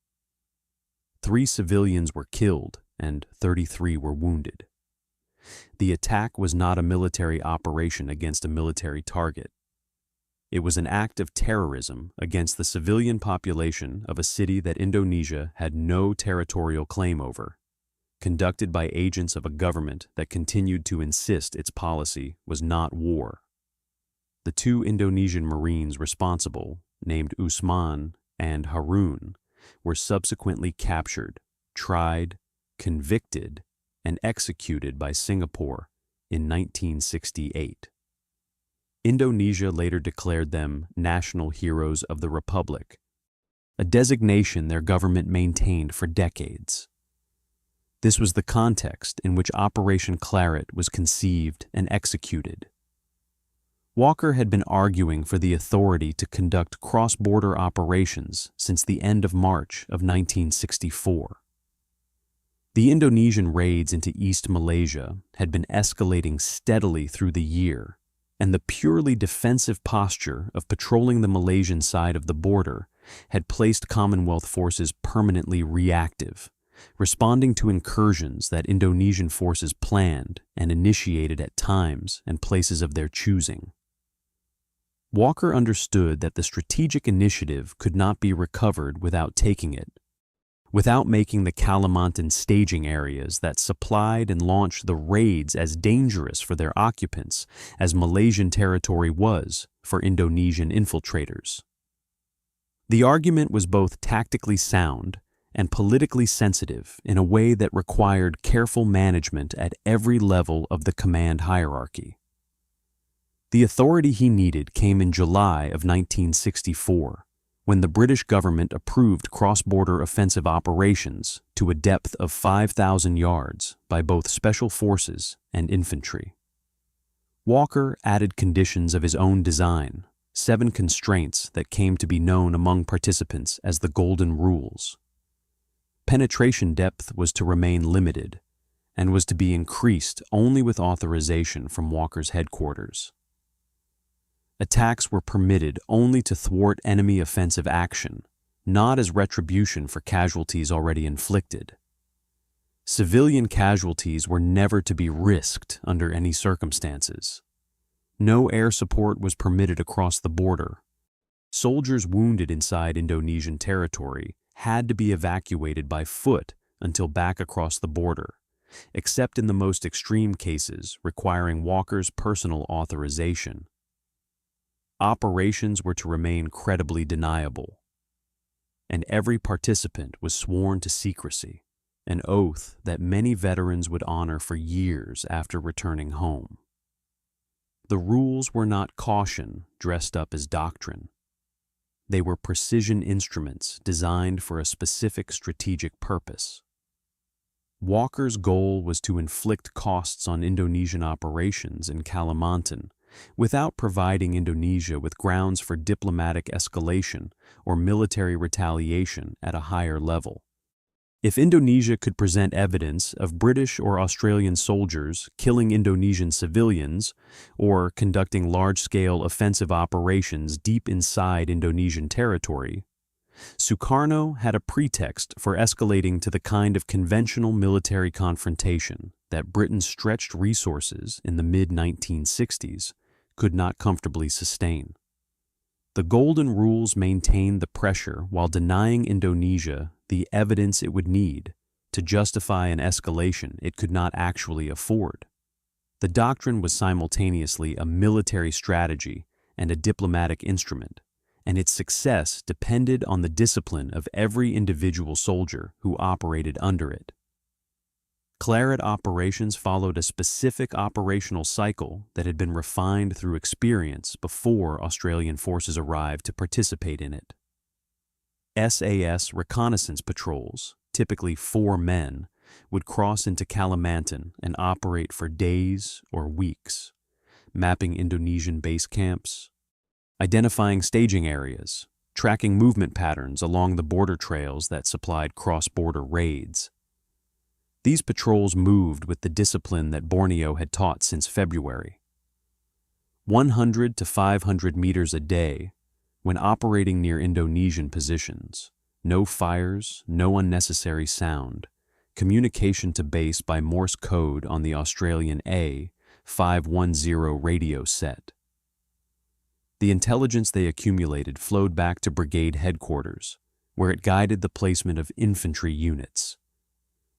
3 civilians were killed and 33 were wounded. The attack was not a military operation against a military target. It was an act of terrorism against the civilian population of a city that Indonesia had no territorial claim over, conducted by agents of a government that continued to insist its policy was not war. The 2 Indonesian Marines responsible, named Usman and Harun, were subsequently captured, tried, convicted, and executed by Singapore in 1968. Indonesia later declared them National Heroes of the Republic, a designation their government maintained for decades. This was the context in which Operation Claret was conceived and executed. Walker had been arguing for the authority to conduct cross-border operations since the end of March of 1964. The Indonesian raids into East Malaysia had been escalating steadily through the year, and the purely defensive posture of patrolling the Malaysian side of the border had placed Commonwealth forces permanently reactive, responding to incursions that Indonesian forces planned and initiated at times and places of their choosing. Walker understood that the strategic initiative could not be recovered without taking it, without making the Kalimantan staging areas that supplied and launched the raids as dangerous for their occupants as Malaysian territory was for Indonesian infiltrators. The argument was both tactically sound and politically sensitive in a way that required careful management at every level of the command hierarchy. The authority he needed came in July of 1964, when the British government approved cross-border offensive operations to a depth of 5,000 yards by both special forces and infantry. Walker added conditions of his own design, 7 constraints that came to be known among participants as the Golden Rules. Penetration depth was to remain limited and was to be increased only with authorization from Walker's headquarters. Attacks were permitted only to thwart enemy offensive action, not as retribution for casualties already inflicted. Civilian casualties were never to be risked under any circumstances. No air support was permitted across the border. Soldiers wounded inside Indonesian territory had to be evacuated by foot until back across the border, except in the most extreme cases requiring Walker's personal authorization. Operations were to remain credibly deniable, and every participant was sworn to secrecy, an oath that many veterans would honor for years after returning home. The rules were not caution dressed up as doctrine. They were precision instruments designed for a specific strategic purpose. Walker's goal was to inflict costs on Indonesian operations in Kalimantan without providing Indonesia with grounds for diplomatic escalation or military retaliation at a higher level. If Indonesia could present evidence of British or Australian soldiers killing Indonesian civilians or conducting large-scale offensive operations deep inside Indonesian territory, Sukarno had a pretext for escalating to the kind of conventional military confrontation that Britain's stretched resources in the mid-1960s could not comfortably sustain. The Golden Rules maintained the pressure while denying Indonesia the evidence it would need to justify an escalation it could not actually afford. The doctrine was simultaneously a military strategy and a diplomatic instrument, and its success depended on the discipline of every individual soldier who operated under it. Claret operations followed a specific operational cycle that had been refined through experience before Australian forces arrived to participate in it. SAS reconnaissance patrols, typically 4 men, would cross into Kalimantan and operate for days or weeks, mapping Indonesian base camps, identifying staging areas, tracking movement patterns along the border trails that supplied cross-border raids. These patrols moved with the discipline that Borneo had taught since February. 100 to 500 meters a day, when operating near Indonesian positions. No fires, no unnecessary sound. Communication to base by Morse code on the Australian A510 radio set. The intelligence they accumulated flowed back to brigade headquarters, where it guided the placement of infantry units.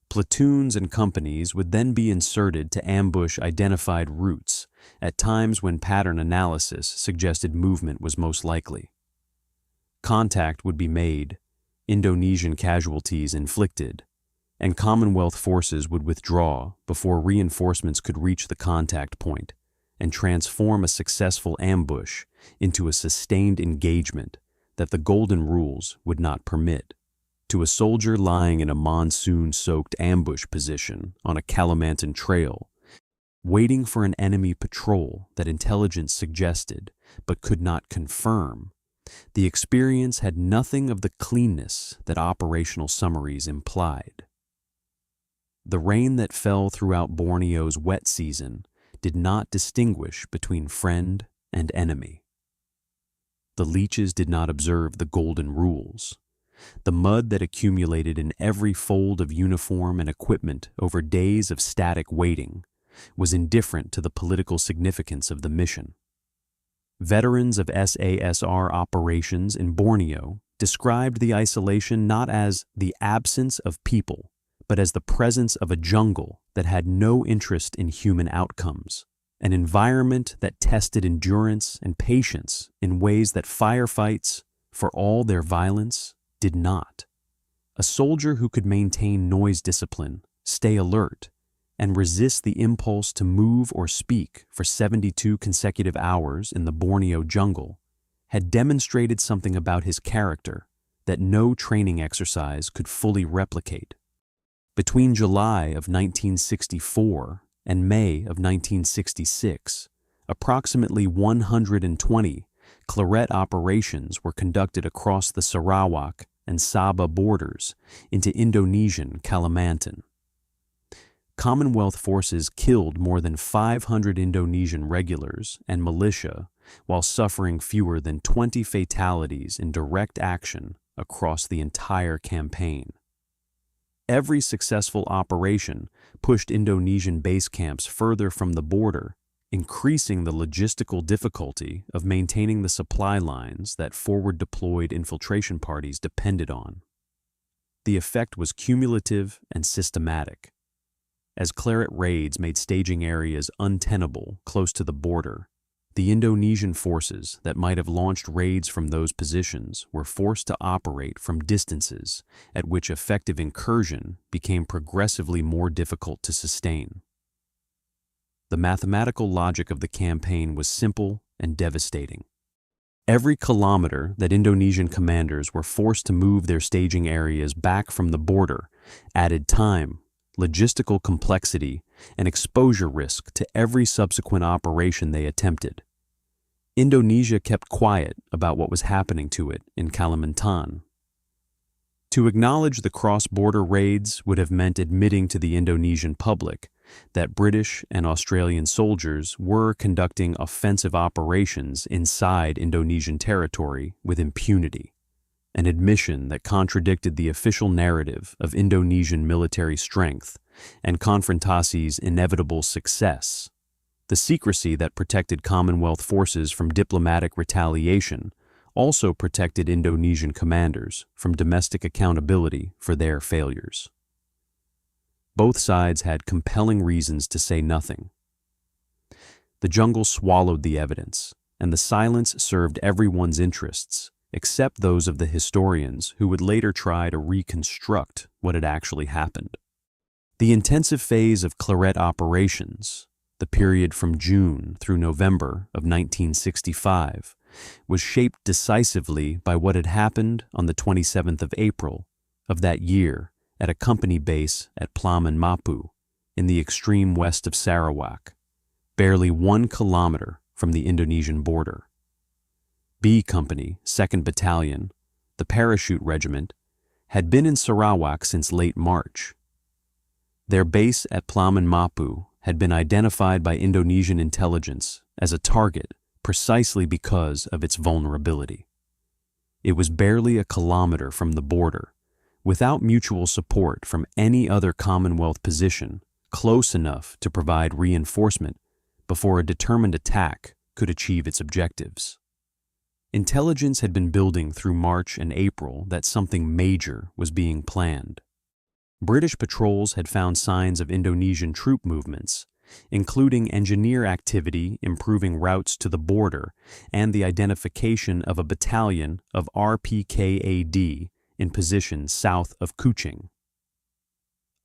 Platoons and companies would then be inserted to ambush identified routes at times when pattern analysis suggested movement was most likely. Contact would be made, Indonesian casualties inflicted, and Commonwealth forces would withdraw before reinforcements could reach the contact point and transform a successful ambush into a sustained engagement that the Golden Rules would not permit. To a soldier lying in a monsoon-soaked ambush position on a Kalimantan trail, waiting for an enemy patrol that intelligence suggested but could not confirm, the experience had nothing of the cleanness that operational summaries implied. The rain that fell throughout Borneo's wet season did not distinguish between friend and enemy. The leeches did not observe the Golden Rules. The mud that accumulated in every fold of uniform and equipment over days of static waiting was indifferent to the political significance of the mission. Veterans of SASR operations in Borneo described the isolation not as the absence of people, but as the presence of a jungle that had no interest in human outcomes, an environment that tested endurance and patience in ways that firefights, for all their violence, did not. A soldier who could maintain noise discipline, stay alert, and resist the impulse to move or speak for 72 consecutive hours in the Borneo jungle had demonstrated something about his character that no training exercise could fully replicate. Between July of 1964 and May of 1966, approximately 120 Claret operations were conducted across the Sarawak and Sabah borders into Indonesian Kalimantan. Commonwealth forces killed more than 500 Indonesian regulars and militia while suffering fewer than 20 fatalities in direct action across the entire campaign. Every successful operation pushed Indonesian base camps further from the border, increasing the logistical difficulty of maintaining the supply lines that forward-deployed infiltration parties depended on. The effect was cumulative and systematic. As Claret raids made staging areas untenable close to the border, the Indonesian forces that might have launched raids from those positions were forced to operate from distances at which effective incursion became progressively more difficult to sustain. The mathematical logic of the campaign was simple and devastating. Every kilometer that Indonesian commanders were forced to move their staging areas back from the border added time, logistical complexity, and exposure risk to every subsequent operation they attempted. Indonesia kept quiet about what was happening to it in Kalimantan. To acknowledge the cross-border raids would have meant admitting to the Indonesian public that British and Australian soldiers were conducting offensive operations inside Indonesian territory with impunity, an admission that contradicted the official narrative of Indonesian military strength and Konfrontasi's inevitable success. The secrecy that protected Commonwealth forces from diplomatic retaliation also protected Indonesian commanders from domestic accountability for their failures. Both sides had compelling reasons to say nothing. The jungle swallowed the evidence, and the silence served everyone's interests, except those of the historians who would later try to reconstruct what had actually happened. The intensive phase of Claret operations, the period from June through November of 1965, was shaped decisively by what had happened on the 27th of April of that year at a company base at Plaman, Mapu, in the extreme west of Sarawak, barely 1 kilometer from the Indonesian border. B Company, 2nd Battalion, the Parachute Regiment, had been in Sarawak since late March. Their base at Plaman, Mapu had been identified by Indonesian intelligence as a target precisely because of its vulnerability. It was barely a kilometer from the border, without mutual support from any other Commonwealth position close enough to provide reinforcement before a determined attack could achieve its objectives. Intelligence had been building through March and April that something major was being planned. British patrols had found signs of Indonesian troop movements, including engineer activity improving routes to the border and the identification of a battalion of RPKAD in positions south of Kuching.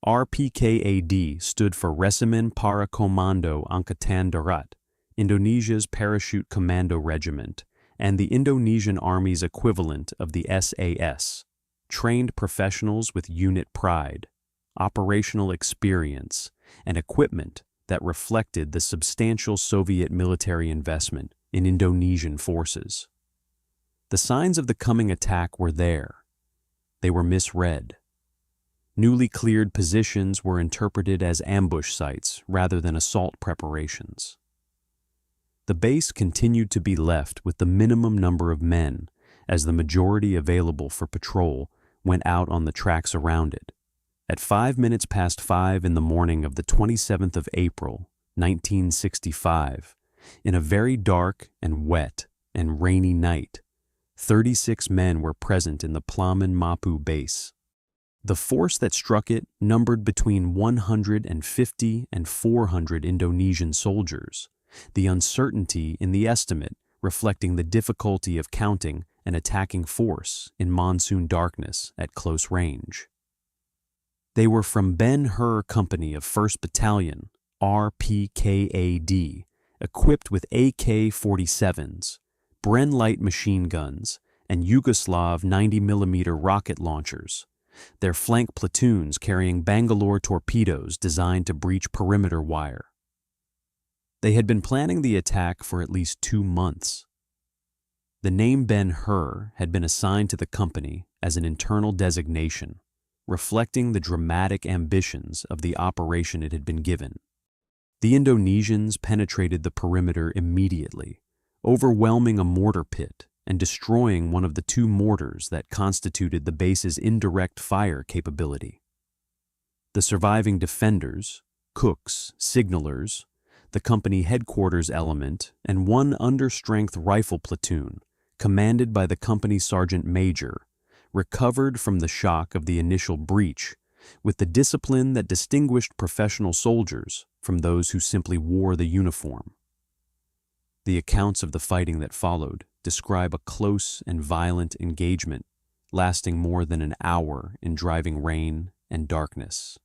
RPKAD stood for Resimen Para Komando Angkatan Darat, Indonesia's Parachute Commando Regiment, and the Indonesian Army's equivalent of the SAS, trained professionals with unit pride, operational experience, and equipment that reflected the substantial Soviet military investment in Indonesian forces. The signs of the coming attack were there. They were misread. Newly cleared positions were interpreted as ambush sites rather than assault preparations. The base continued to be left with the minimum number of men, as the majority available for patrol went out on the tracks around it. At 5:05 in the morning of the 27th of April, 1965, in a very dark and wet and rainy night, 36 men were present in the Plaman Mapu base. The force that struck it numbered between 150 and 400 Indonesian soldiers, the uncertainty in the estimate reflecting the difficulty of counting an attacking force in monsoon darkness at close range. They were from Ben-Hur Company of 1st Battalion, RPKAD, equipped with AK-47s, Bren light machine guns, and Yugoslav 90mm rocket launchers, their flank platoons carrying Bangalore torpedoes designed to breach perimeter wire. They had been planning the attack for at least 2 months. The name Ben-Hur had been assigned to the company as an internal designation, reflecting the dramatic ambitions of the operation it had been given. The Indonesians penetrated the perimeter immediately, overwhelming a mortar pit and destroying one of the 2 mortars that constituted the base's indirect fire capability. The surviving defenders, cooks, signalers, the company headquarters element, and 1 understrength rifle platoon, commanded by the company sergeant major, recovered from the shock of the initial breach with the discipline that distinguished professional soldiers from those who simply wore the uniform. The accounts of the fighting that followed describe a close and violent engagement lasting more than an hour in driving rain and darkness.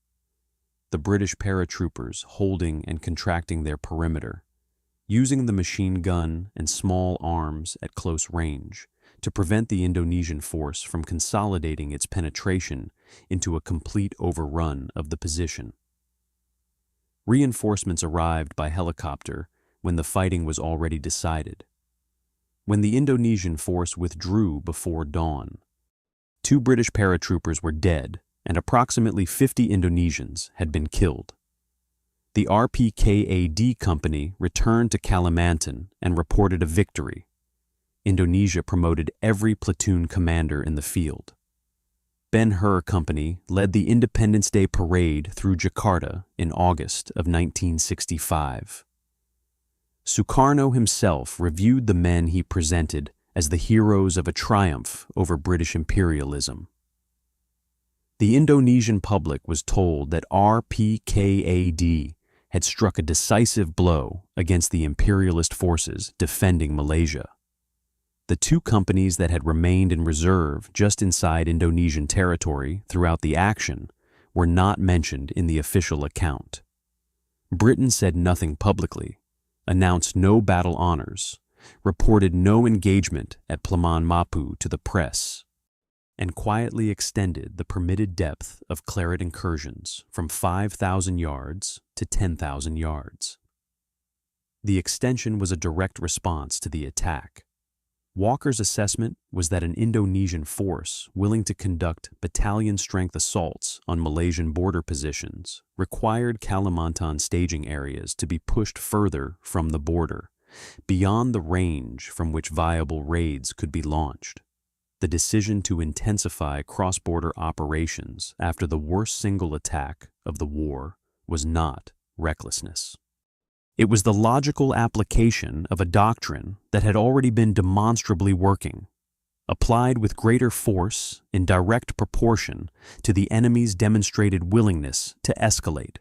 The British paratroopers holding and contracting their perimeter, using the machine gun and small arms at close range to prevent the Indonesian force from consolidating its penetration into a complete overrun of the position. Reinforcements arrived by helicopter when the fighting was already decided. When the Indonesian force withdrew before dawn, 2 British paratroopers were dead and approximately 50 Indonesians had been killed. The RPKAD company returned to Kalimantan and reported a victory. Indonesia promoted every platoon commander in the field. Ben-Hur Company led the Independence Day Parade through Jakarta in August of 1965. Sukarno himself reviewed the men he presented as the heroes of a triumph over British imperialism. The Indonesian public was told that RPKAD had struck a decisive blow against the imperialist forces defending Malaysia. The 2 companies that had remained in reserve just inside Indonesian territory throughout the action were not mentioned in the official account. Britain said nothing publicly, announced no battle honors, reported no engagement at Plaman Mapu to the press, and quietly extended the permitted depth of Claret incursions from 5,000 yards to 10,000 yards. The extension was a direct response to the attack. Walker's assessment was that an Indonesian force willing to conduct battalion-strength assaults on Malaysian border positions required Kalimantan staging areas to be pushed further from the border beyond the range from which viable raids could be launched. The decision to intensify cross-border operations after the worst single attack of the war was not recklessness. It was the logical application of a doctrine that had already been demonstrably working, applied with greater force in direct proportion to the enemy's demonstrated willingness to escalate.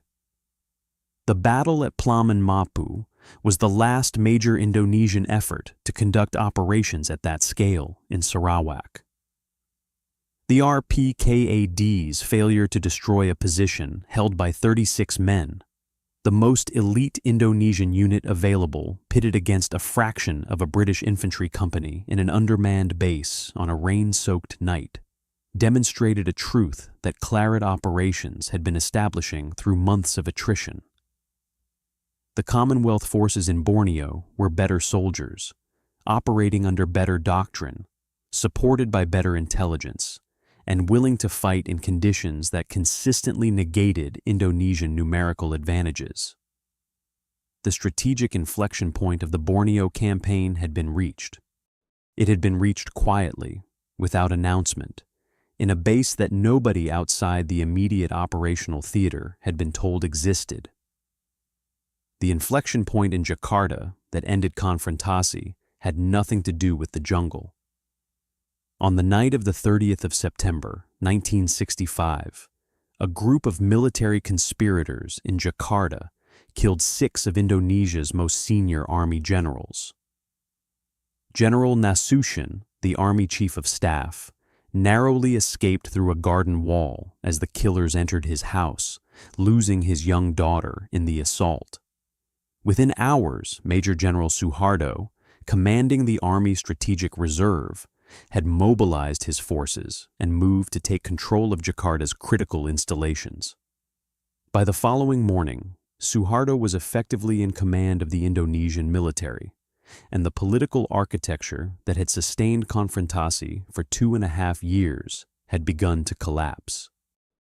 The battle at Plaman Mapu was the last major Indonesian effort to conduct operations at that scale in Sarawak. The RPKAD's failure to destroy a position held by 36 men, the most elite Indonesian unit available, pitted against a fraction of a British infantry company in an undermanned base on a rain-soaked night, demonstrated a truth that Claret operations had been establishing through months of attrition. The Commonwealth forces in Borneo were better soldiers, operating under better doctrine, supported by better intelligence, and willing to fight in conditions that consistently negated Indonesian numerical advantages. The strategic inflection point of the Borneo campaign had been reached. It had been reached quietly, without announcement, in a base that nobody outside the immediate operational theater had been told existed. The inflection point in Jakarta that ended Konfrontasi had nothing to do with the jungle. On the night of the 30th of September, 1965, a group of military conspirators in Jakarta killed 6 of Indonesia's most senior army generals. General Nasution, the army chief of staff, narrowly escaped through a garden wall as the killers entered his house, losing his young daughter in the assault. Within hours, Major General Sukarno, commanding the Army Strategic Reserve, had mobilized his forces and moved to take control of Jakarta's critical installations. By the following morning, Sukarno was effectively in command of the Indonesian military, and the political architecture that had sustained Konfrontasi for 2.5 years had begun to collapse.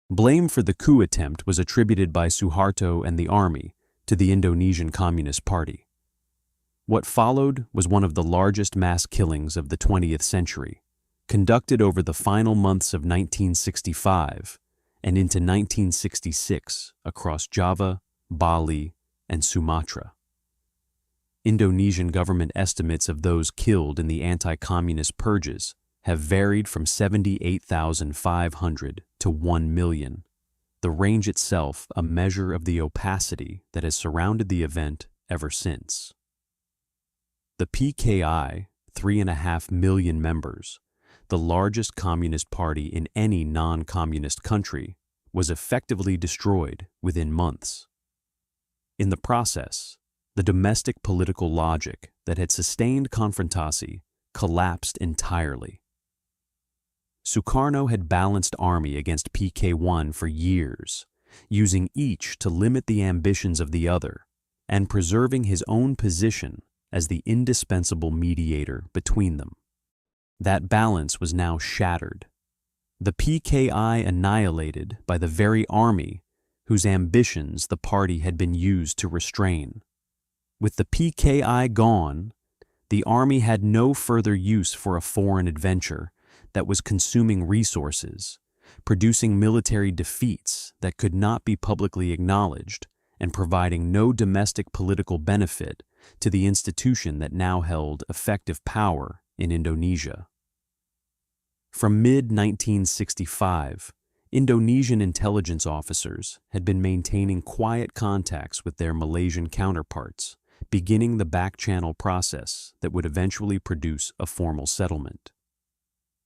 Blame for the coup attempt was attributed by Sukarno and the army to the Indonesian Communist Party. What followed was one of the largest mass killings of the 20th century, conducted over the final months of 1965 and into 1966 across Java, Bali, and Sumatra. Indonesian government estimates of those killed in the anti-communist purges have varied from 78,500 to 1 million, the range itself a measure of the opacity that has surrounded the event ever since. The PKI, 3.5 million members, the largest communist party in any non-communist country, was effectively destroyed within months. In the process, the domestic political logic that had sustained Konfrontasi collapsed entirely. Sukarno had balanced army against PK1 for years, using each to limit the ambitions of the other and preserving his own position as the indispensable mediator between them. That balance was now shattered. The PKI annihilated by the very army whose ambitions the party had been used to restrain. With the PKI gone, the army had no further use for a foreign adventure that was consuming resources, producing military defeats that could not be publicly acknowledged, and providing no domestic political benefit to the institution that now held effective power in Indonesia. From mid-1965, Indonesian intelligence officers had been maintaining quiet contacts with their Malaysian counterparts, beginning the back-channel process that would eventually produce a formal settlement.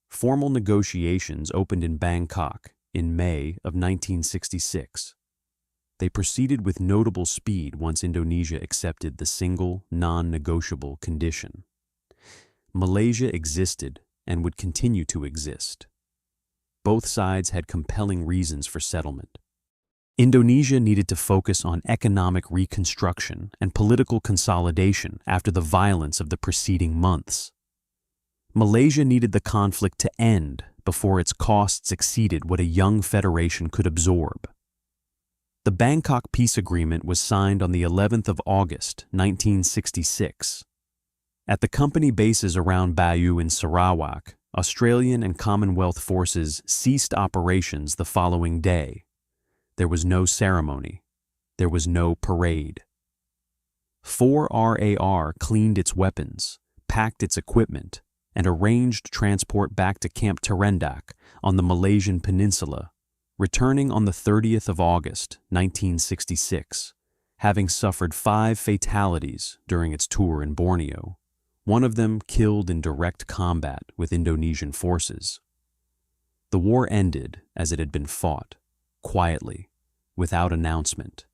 Formal negotiations opened in Bangkok in May of 1966. They proceeded with notable speed once Indonesia accepted the single, non-negotiable condition. Malaysia existed and would continue to exist. Both sides had compelling reasons for settlement. Indonesia needed to focus on economic reconstruction and political consolidation after the violence of the preceding months. Malaysia needed the conflict to end before its costs exceeded what a young federation could absorb. The Bangkok Peace Agreement was signed on the 11th of August, 1966. At the company bases around Bayu in Sarawak, Australian and Commonwealth forces ceased operations the following day. There was no ceremony. There was no parade. 4RAR cleaned its weapons, packed its equipment, and arranged transport back to Camp Terendak on the Malaysian peninsula, returning on the 30th of August, 1966, having suffered 5 fatalities during its tour in Borneo, one of them killed in direct combat with Indonesian forces. The war ended as it had been fought, quietly, without announcement,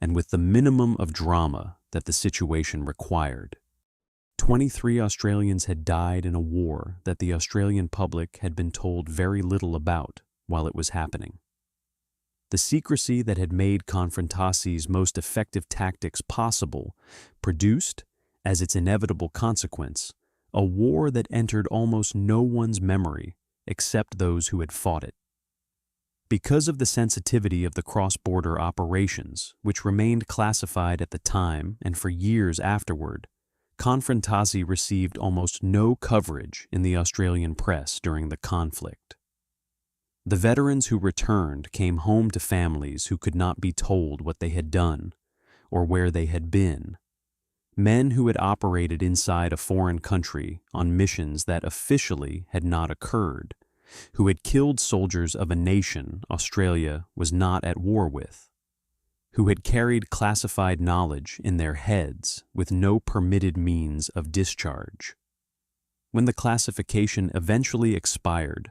and with the minimum of drama that the situation required. 23 Australians had died in a war that the Australian public had been told very little about while it was happening. The secrecy that had made Konfrontasi's most effective tactics possible produced, as its inevitable consequence, a war that entered almost no one's memory except those who had fought it. Because of the sensitivity of the cross-border operations, which remained classified at the time and for years afterward, Konfrontasi received almost no coverage in the Australian press during the conflict. The veterans who returned came home to families who could not be told what they had done or where they had been. Men who had operated inside a foreign country on missions that officially had not occurred, who had killed soldiers of a nation Australia was not at war with, who had carried classified knowledge in their heads with no permitted means of discharge. When the classification eventually expired,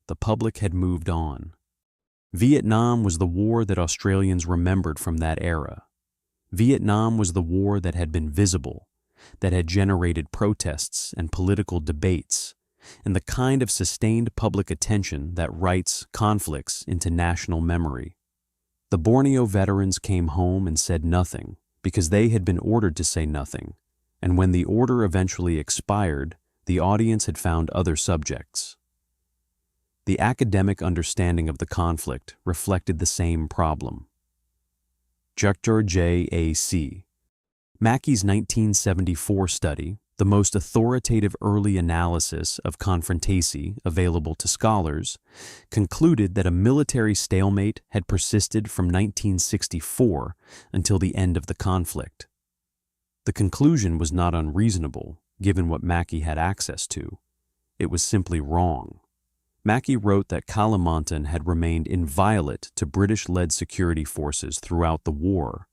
the public had moved on. Vietnam was the war that Australians remembered from that era. Vietnam was the war that had been visible, that had generated protests and political debates, and the kind of sustained public attention that writes conflicts into national memory. The Borneo veterans came home and said nothing because they had been ordered to say nothing, and when the order eventually expired, the audience had found other subjects. The academic understanding of the conflict reflected the same problem. Dr. J.A.C. Mackey's 1974 study, the most authoritative early analysis of Konfrontasi available to scholars, concluded that a military stalemate had persisted from 1964 until the end of the conflict. The conclusion was not unreasonable, given what Mackey had access to. It was simply wrong. Mackey wrote that Kalimantan had remained inviolate to British-led security forces throughout the war,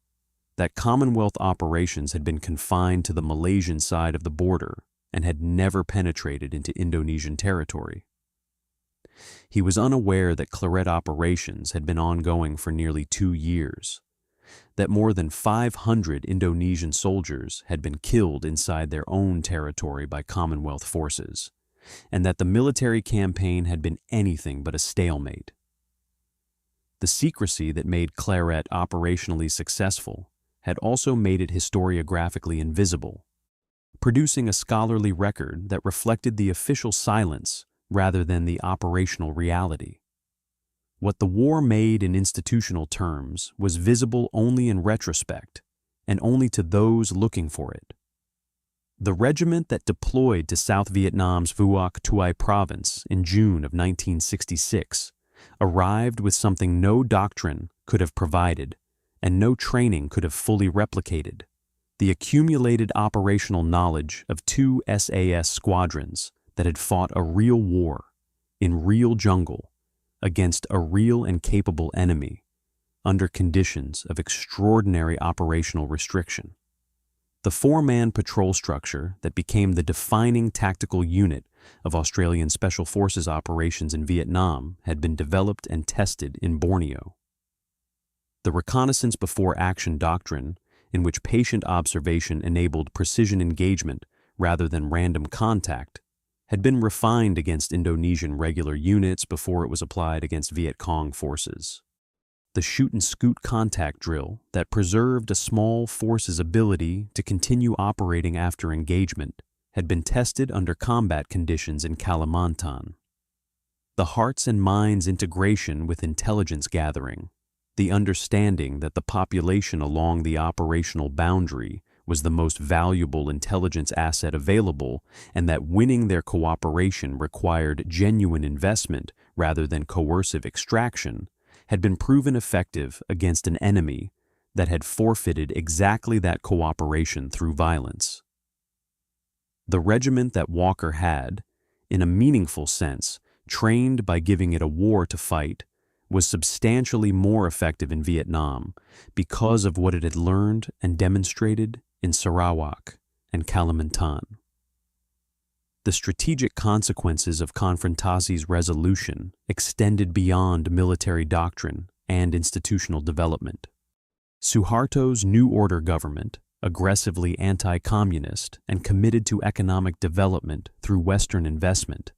that Commonwealth operations had been confined to the Malaysian side of the border and had never penetrated into Indonesian territory. He was unaware that Claret operations had been ongoing for nearly 2 years, that more than 500 Indonesian soldiers had been killed inside their own territory by Commonwealth forces, and that the military campaign had been anything but a stalemate. The secrecy that made Claret operationally successful had also made it historiographically invisible, producing a scholarly record that reflected the official silence rather than the operational reality. What the war made in institutional terms was visible only in retrospect, and only to those looking for it. The regiment that deployed to South Vietnam's Vuoc Tuai province in June of 1966 arrived with something no doctrine could have provided and no training could have fully replicated: the accumulated operational knowledge of 2 SAS squadrons that had fought a real war, in real jungle, against a real and capable enemy, under conditions of extraordinary operational restriction. The 4-man patrol structure that became the defining tactical unit of Australian Special Forces operations in Vietnam had been developed and tested in Borneo. The reconnaissance before action doctrine, in which patient observation enabled precision engagement rather than random contact, had been refined against Indonesian regular units before it was applied against Viet Cong forces. The shoot-and-scoot contact drill that preserved a small force's ability to continue operating after engagement had been tested under combat conditions in Kalimantan. The hearts and minds integration with intelligence gathering, the understanding that the population along the operational boundary was the most valuable intelligence asset available, and that winning their cooperation required genuine investment rather than coercive extraction, had been proven effective against an enemy that had forfeited exactly that cooperation through violence. The regiment that Walker had, in a meaningful sense, trained by giving it a war to fight, was substantially more effective in Vietnam because of what it had learned and demonstrated in Sarawak and Kalimantan. The strategic consequences of Konfrontasi's resolution extended beyond military doctrine and institutional development. Suharto's New Order government, aggressively anti-communist and committed to economic development through Western investment,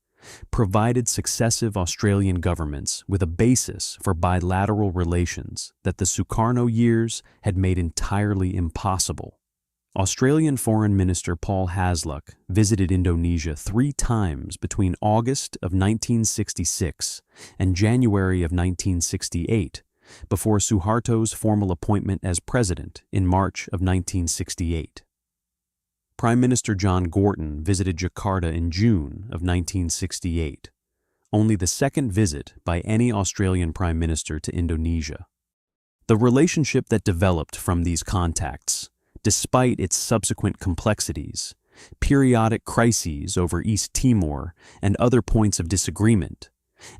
provided successive Australian governments with a basis for bilateral relations that the Sukarno years had made entirely impossible. Australian Foreign Minister Paul Hasluck visited Indonesia 3 times between August of 1966 and January of 1968, before Suharto's formal appointment as president in March of 1968. Prime Minister John Gorton visited Jakarta in June of 1968, only the second visit by any Australian Prime Minister to Indonesia. The relationship that developed from these contacts, despite its subsequent complexities, periodic crises over East Timor and other points of disagreement,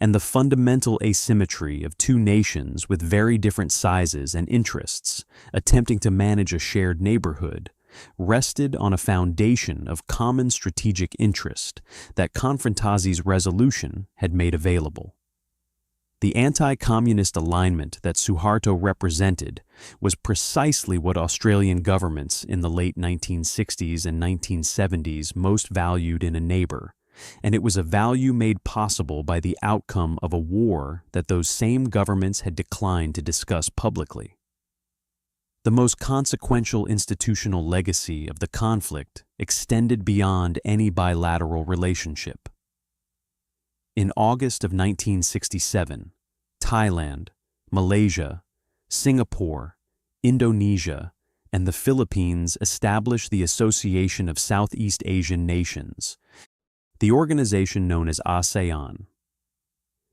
and the fundamental asymmetry of 2 nations with very different sizes and interests attempting to manage a shared neighborhood, rested on a foundation of common strategic interest that Konfrontasi's resolution had made available. The anti-communist alignment that Suharto represented was precisely what Australian governments in the late 1960s and 1970s most valued in a neighbor, and it was a value made possible by the outcome of a war that those same governments had declined to discuss publicly. The most consequential institutional legacy of the conflict extended beyond any bilateral relationship. In August of 1967, Thailand, Malaysia, Singapore, Indonesia, and the Philippines established the Association of Southeast Asian Nations, the organization known as ASEAN.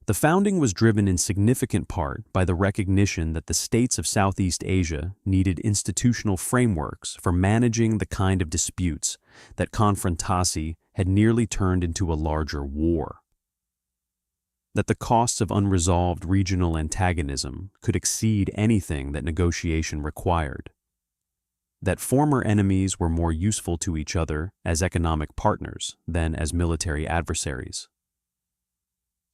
The founding was driven in significant part by the recognition that the states of Southeast Asia needed institutional frameworks for managing the kind of disputes that Konfrontasi had nearly turned into a larger war. That the costs of unresolved regional antagonism could exceed anything that negotiation required. That former enemies were more useful to each other as economic partners than as military adversaries.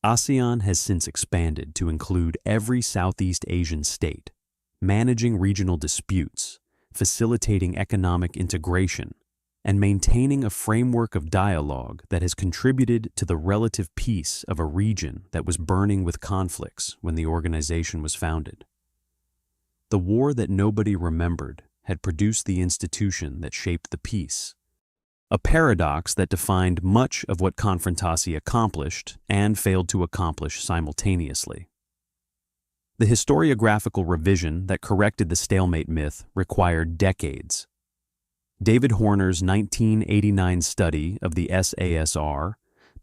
ASEAN has since expanded to include every Southeast Asian state, managing regional disputes, facilitating economic integration, and maintaining a framework of dialogue that has contributed to the relative peace of a region that was burning with conflicts when the organization was founded. The war that nobody remembered had produced the institution that shaped the peace, a paradox that defined much of what Konfrontasi accomplished and failed to accomplish simultaneously. The historiographical revision that corrected the stalemate myth required decades. David Horner's 1989 study of the SASR,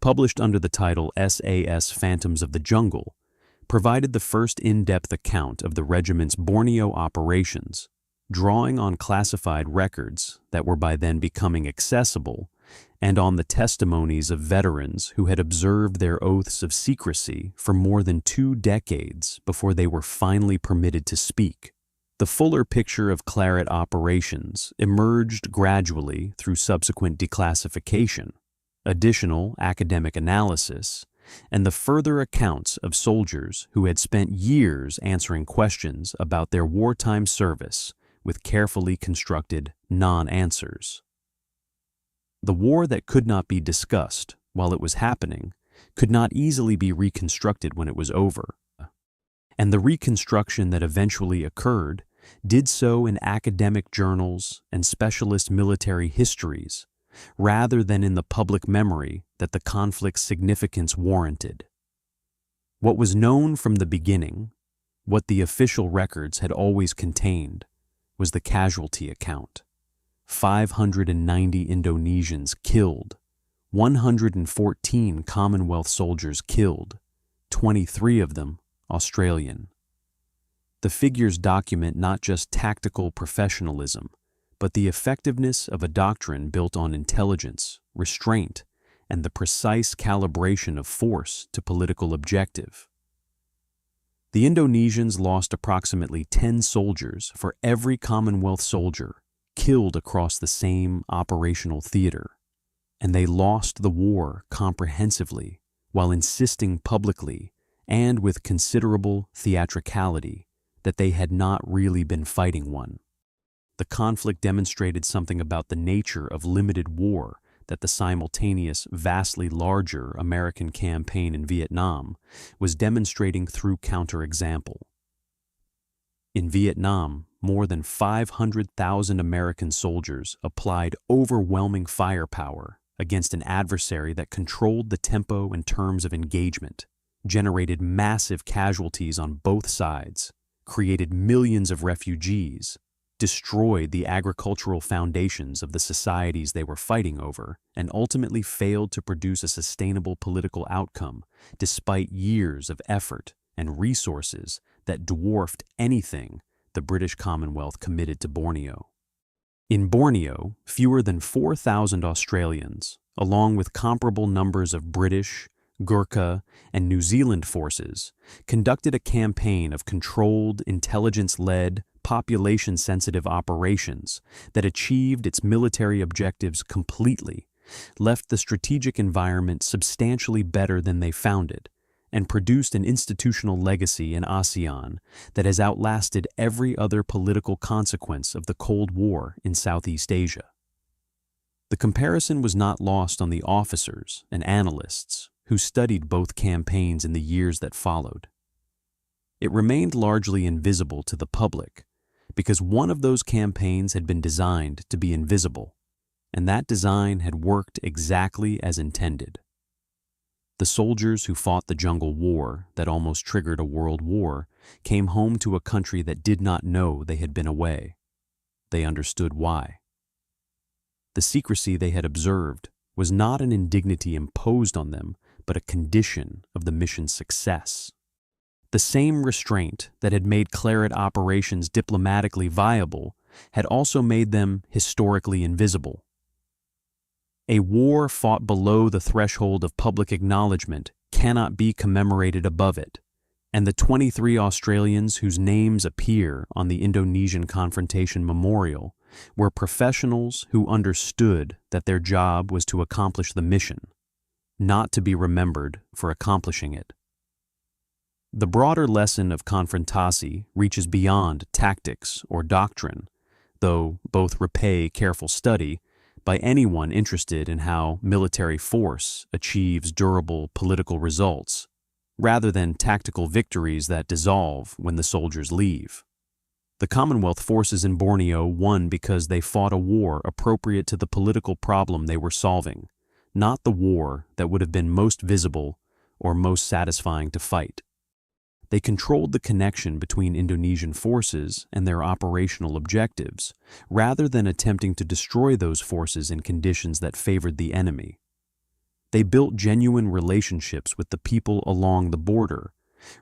published under the title SAS Phantoms of the Jungle, provided the first in-depth account of the regiment's Borneo operations, drawing on classified records that were by then becoming accessible and on the testimonies of veterans who had observed their oaths of secrecy for more than 2 decades before they were finally permitted to speak. The fuller picture of Claret operations emerged gradually through subsequent declassification, additional academic analysis, and the further accounts of soldiers who had spent years answering questions about their wartime service with carefully constructed non-answers. The war that could not be discussed while it was happening could not easily be reconstructed when it was over, and the reconstruction that eventually occurred did so in academic journals and specialist military histories, rather than in the public memory that the conflict's significance warranted. What was known from the beginning, What the official records had always contained was the casualty account. 590 Indonesians killed, 114 Commonwealth soldiers killed, 23 of them Australian. The figures document not just tactical professionalism, but the effectiveness of a doctrine built on intelligence, restraint, and the precise calibration of force to political objective. The Indonesians lost approximately 10 soldiers for every Commonwealth soldier killed across the same operational theater, and they lost the war comprehensively while insisting publicly and with considerable theatricality that they had not really been fighting one. The conflict demonstrated something about the nature of limited war that the simultaneous, vastly larger American campaign in Vietnam was demonstrating through counterexample. In Vietnam, more than 500,000 American soldiers applied overwhelming firepower against an adversary that controlled the tempo and terms of engagement, generated massive casualties on both sides, created millions of refugees, destroyed the agricultural foundations of the societies they were fighting over, and ultimately failed to produce a sustainable political outcome despite years of effort and resources that dwarfed anything the British Commonwealth committed to Borneo. In Borneo, fewer than 4,000 Australians, along with comparable numbers of British, Gurkha, and New Zealand forces, conducted a campaign of controlled, intelligence-led, population-sensitive operations that achieved its military objectives completely, left the strategic environment substantially better than they found it, and produced an institutional legacy in ASEAN that has outlasted every other political consequence of the Cold War in Southeast Asia. The comparison was not lost on the officers and analysts who studied both campaigns in the years that followed. It remained largely invisible to the public because one of those campaigns had been designed to be invisible, and that design had worked exactly as intended. The soldiers who fought the jungle war that almost triggered a world war came home to a country that did not know they had been away. They understood why. The secrecy they had observed was not an indignity imposed on them, but a condition of the mission's success. The same restraint that had made Claret operations diplomatically viable had also made them historically invisible. A war fought below the threshold of public acknowledgement cannot be commemorated above it, and the 23 Australians whose names appear on the Indonesian Confrontation Memorial were professionals who understood that their job was to accomplish the mission, not to be remembered for accomplishing it. The broader lesson of Konfrontasi reaches beyond tactics or doctrine, though both repay careful study by anyone interested in how military force achieves durable political results, rather than tactical victories that dissolve when the soldiers leave. The Commonwealth forces in Borneo won because they fought a war appropriate to the political problem they were solving, not the war that would have been most visible or most satisfying to fight. They controlled the connection between Indonesian forces and their operational objectives, rather than attempting to destroy those forces in conditions that favored the enemy. They built genuine relationships with the people along the border,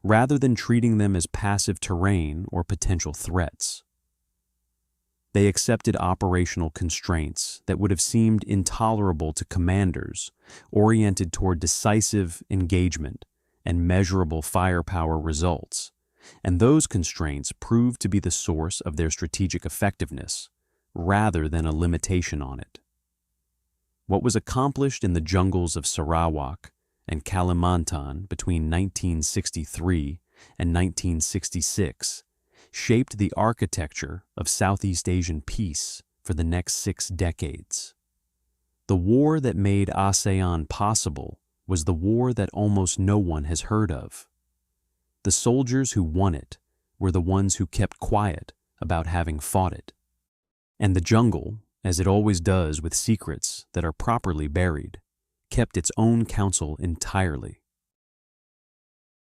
rather than treating them as passive terrain or potential threats. They accepted operational constraints that would have seemed intolerable to commanders oriented toward decisive engagement and measurable firepower results, and those constraints proved to be the source of their strategic effectiveness, rather than a limitation on it. What was accomplished in the jungles of Sarawak and Kalimantan between 1963 and 1966 shaped the architecture of Southeast Asian peace for the next 6 decades. The war that made ASEAN possible was the war that almost no one has heard of. The soldiers who won it were the ones who kept quiet about having fought it. And the jungle, as it always does with secrets that are properly buried, kept its own counsel entirely.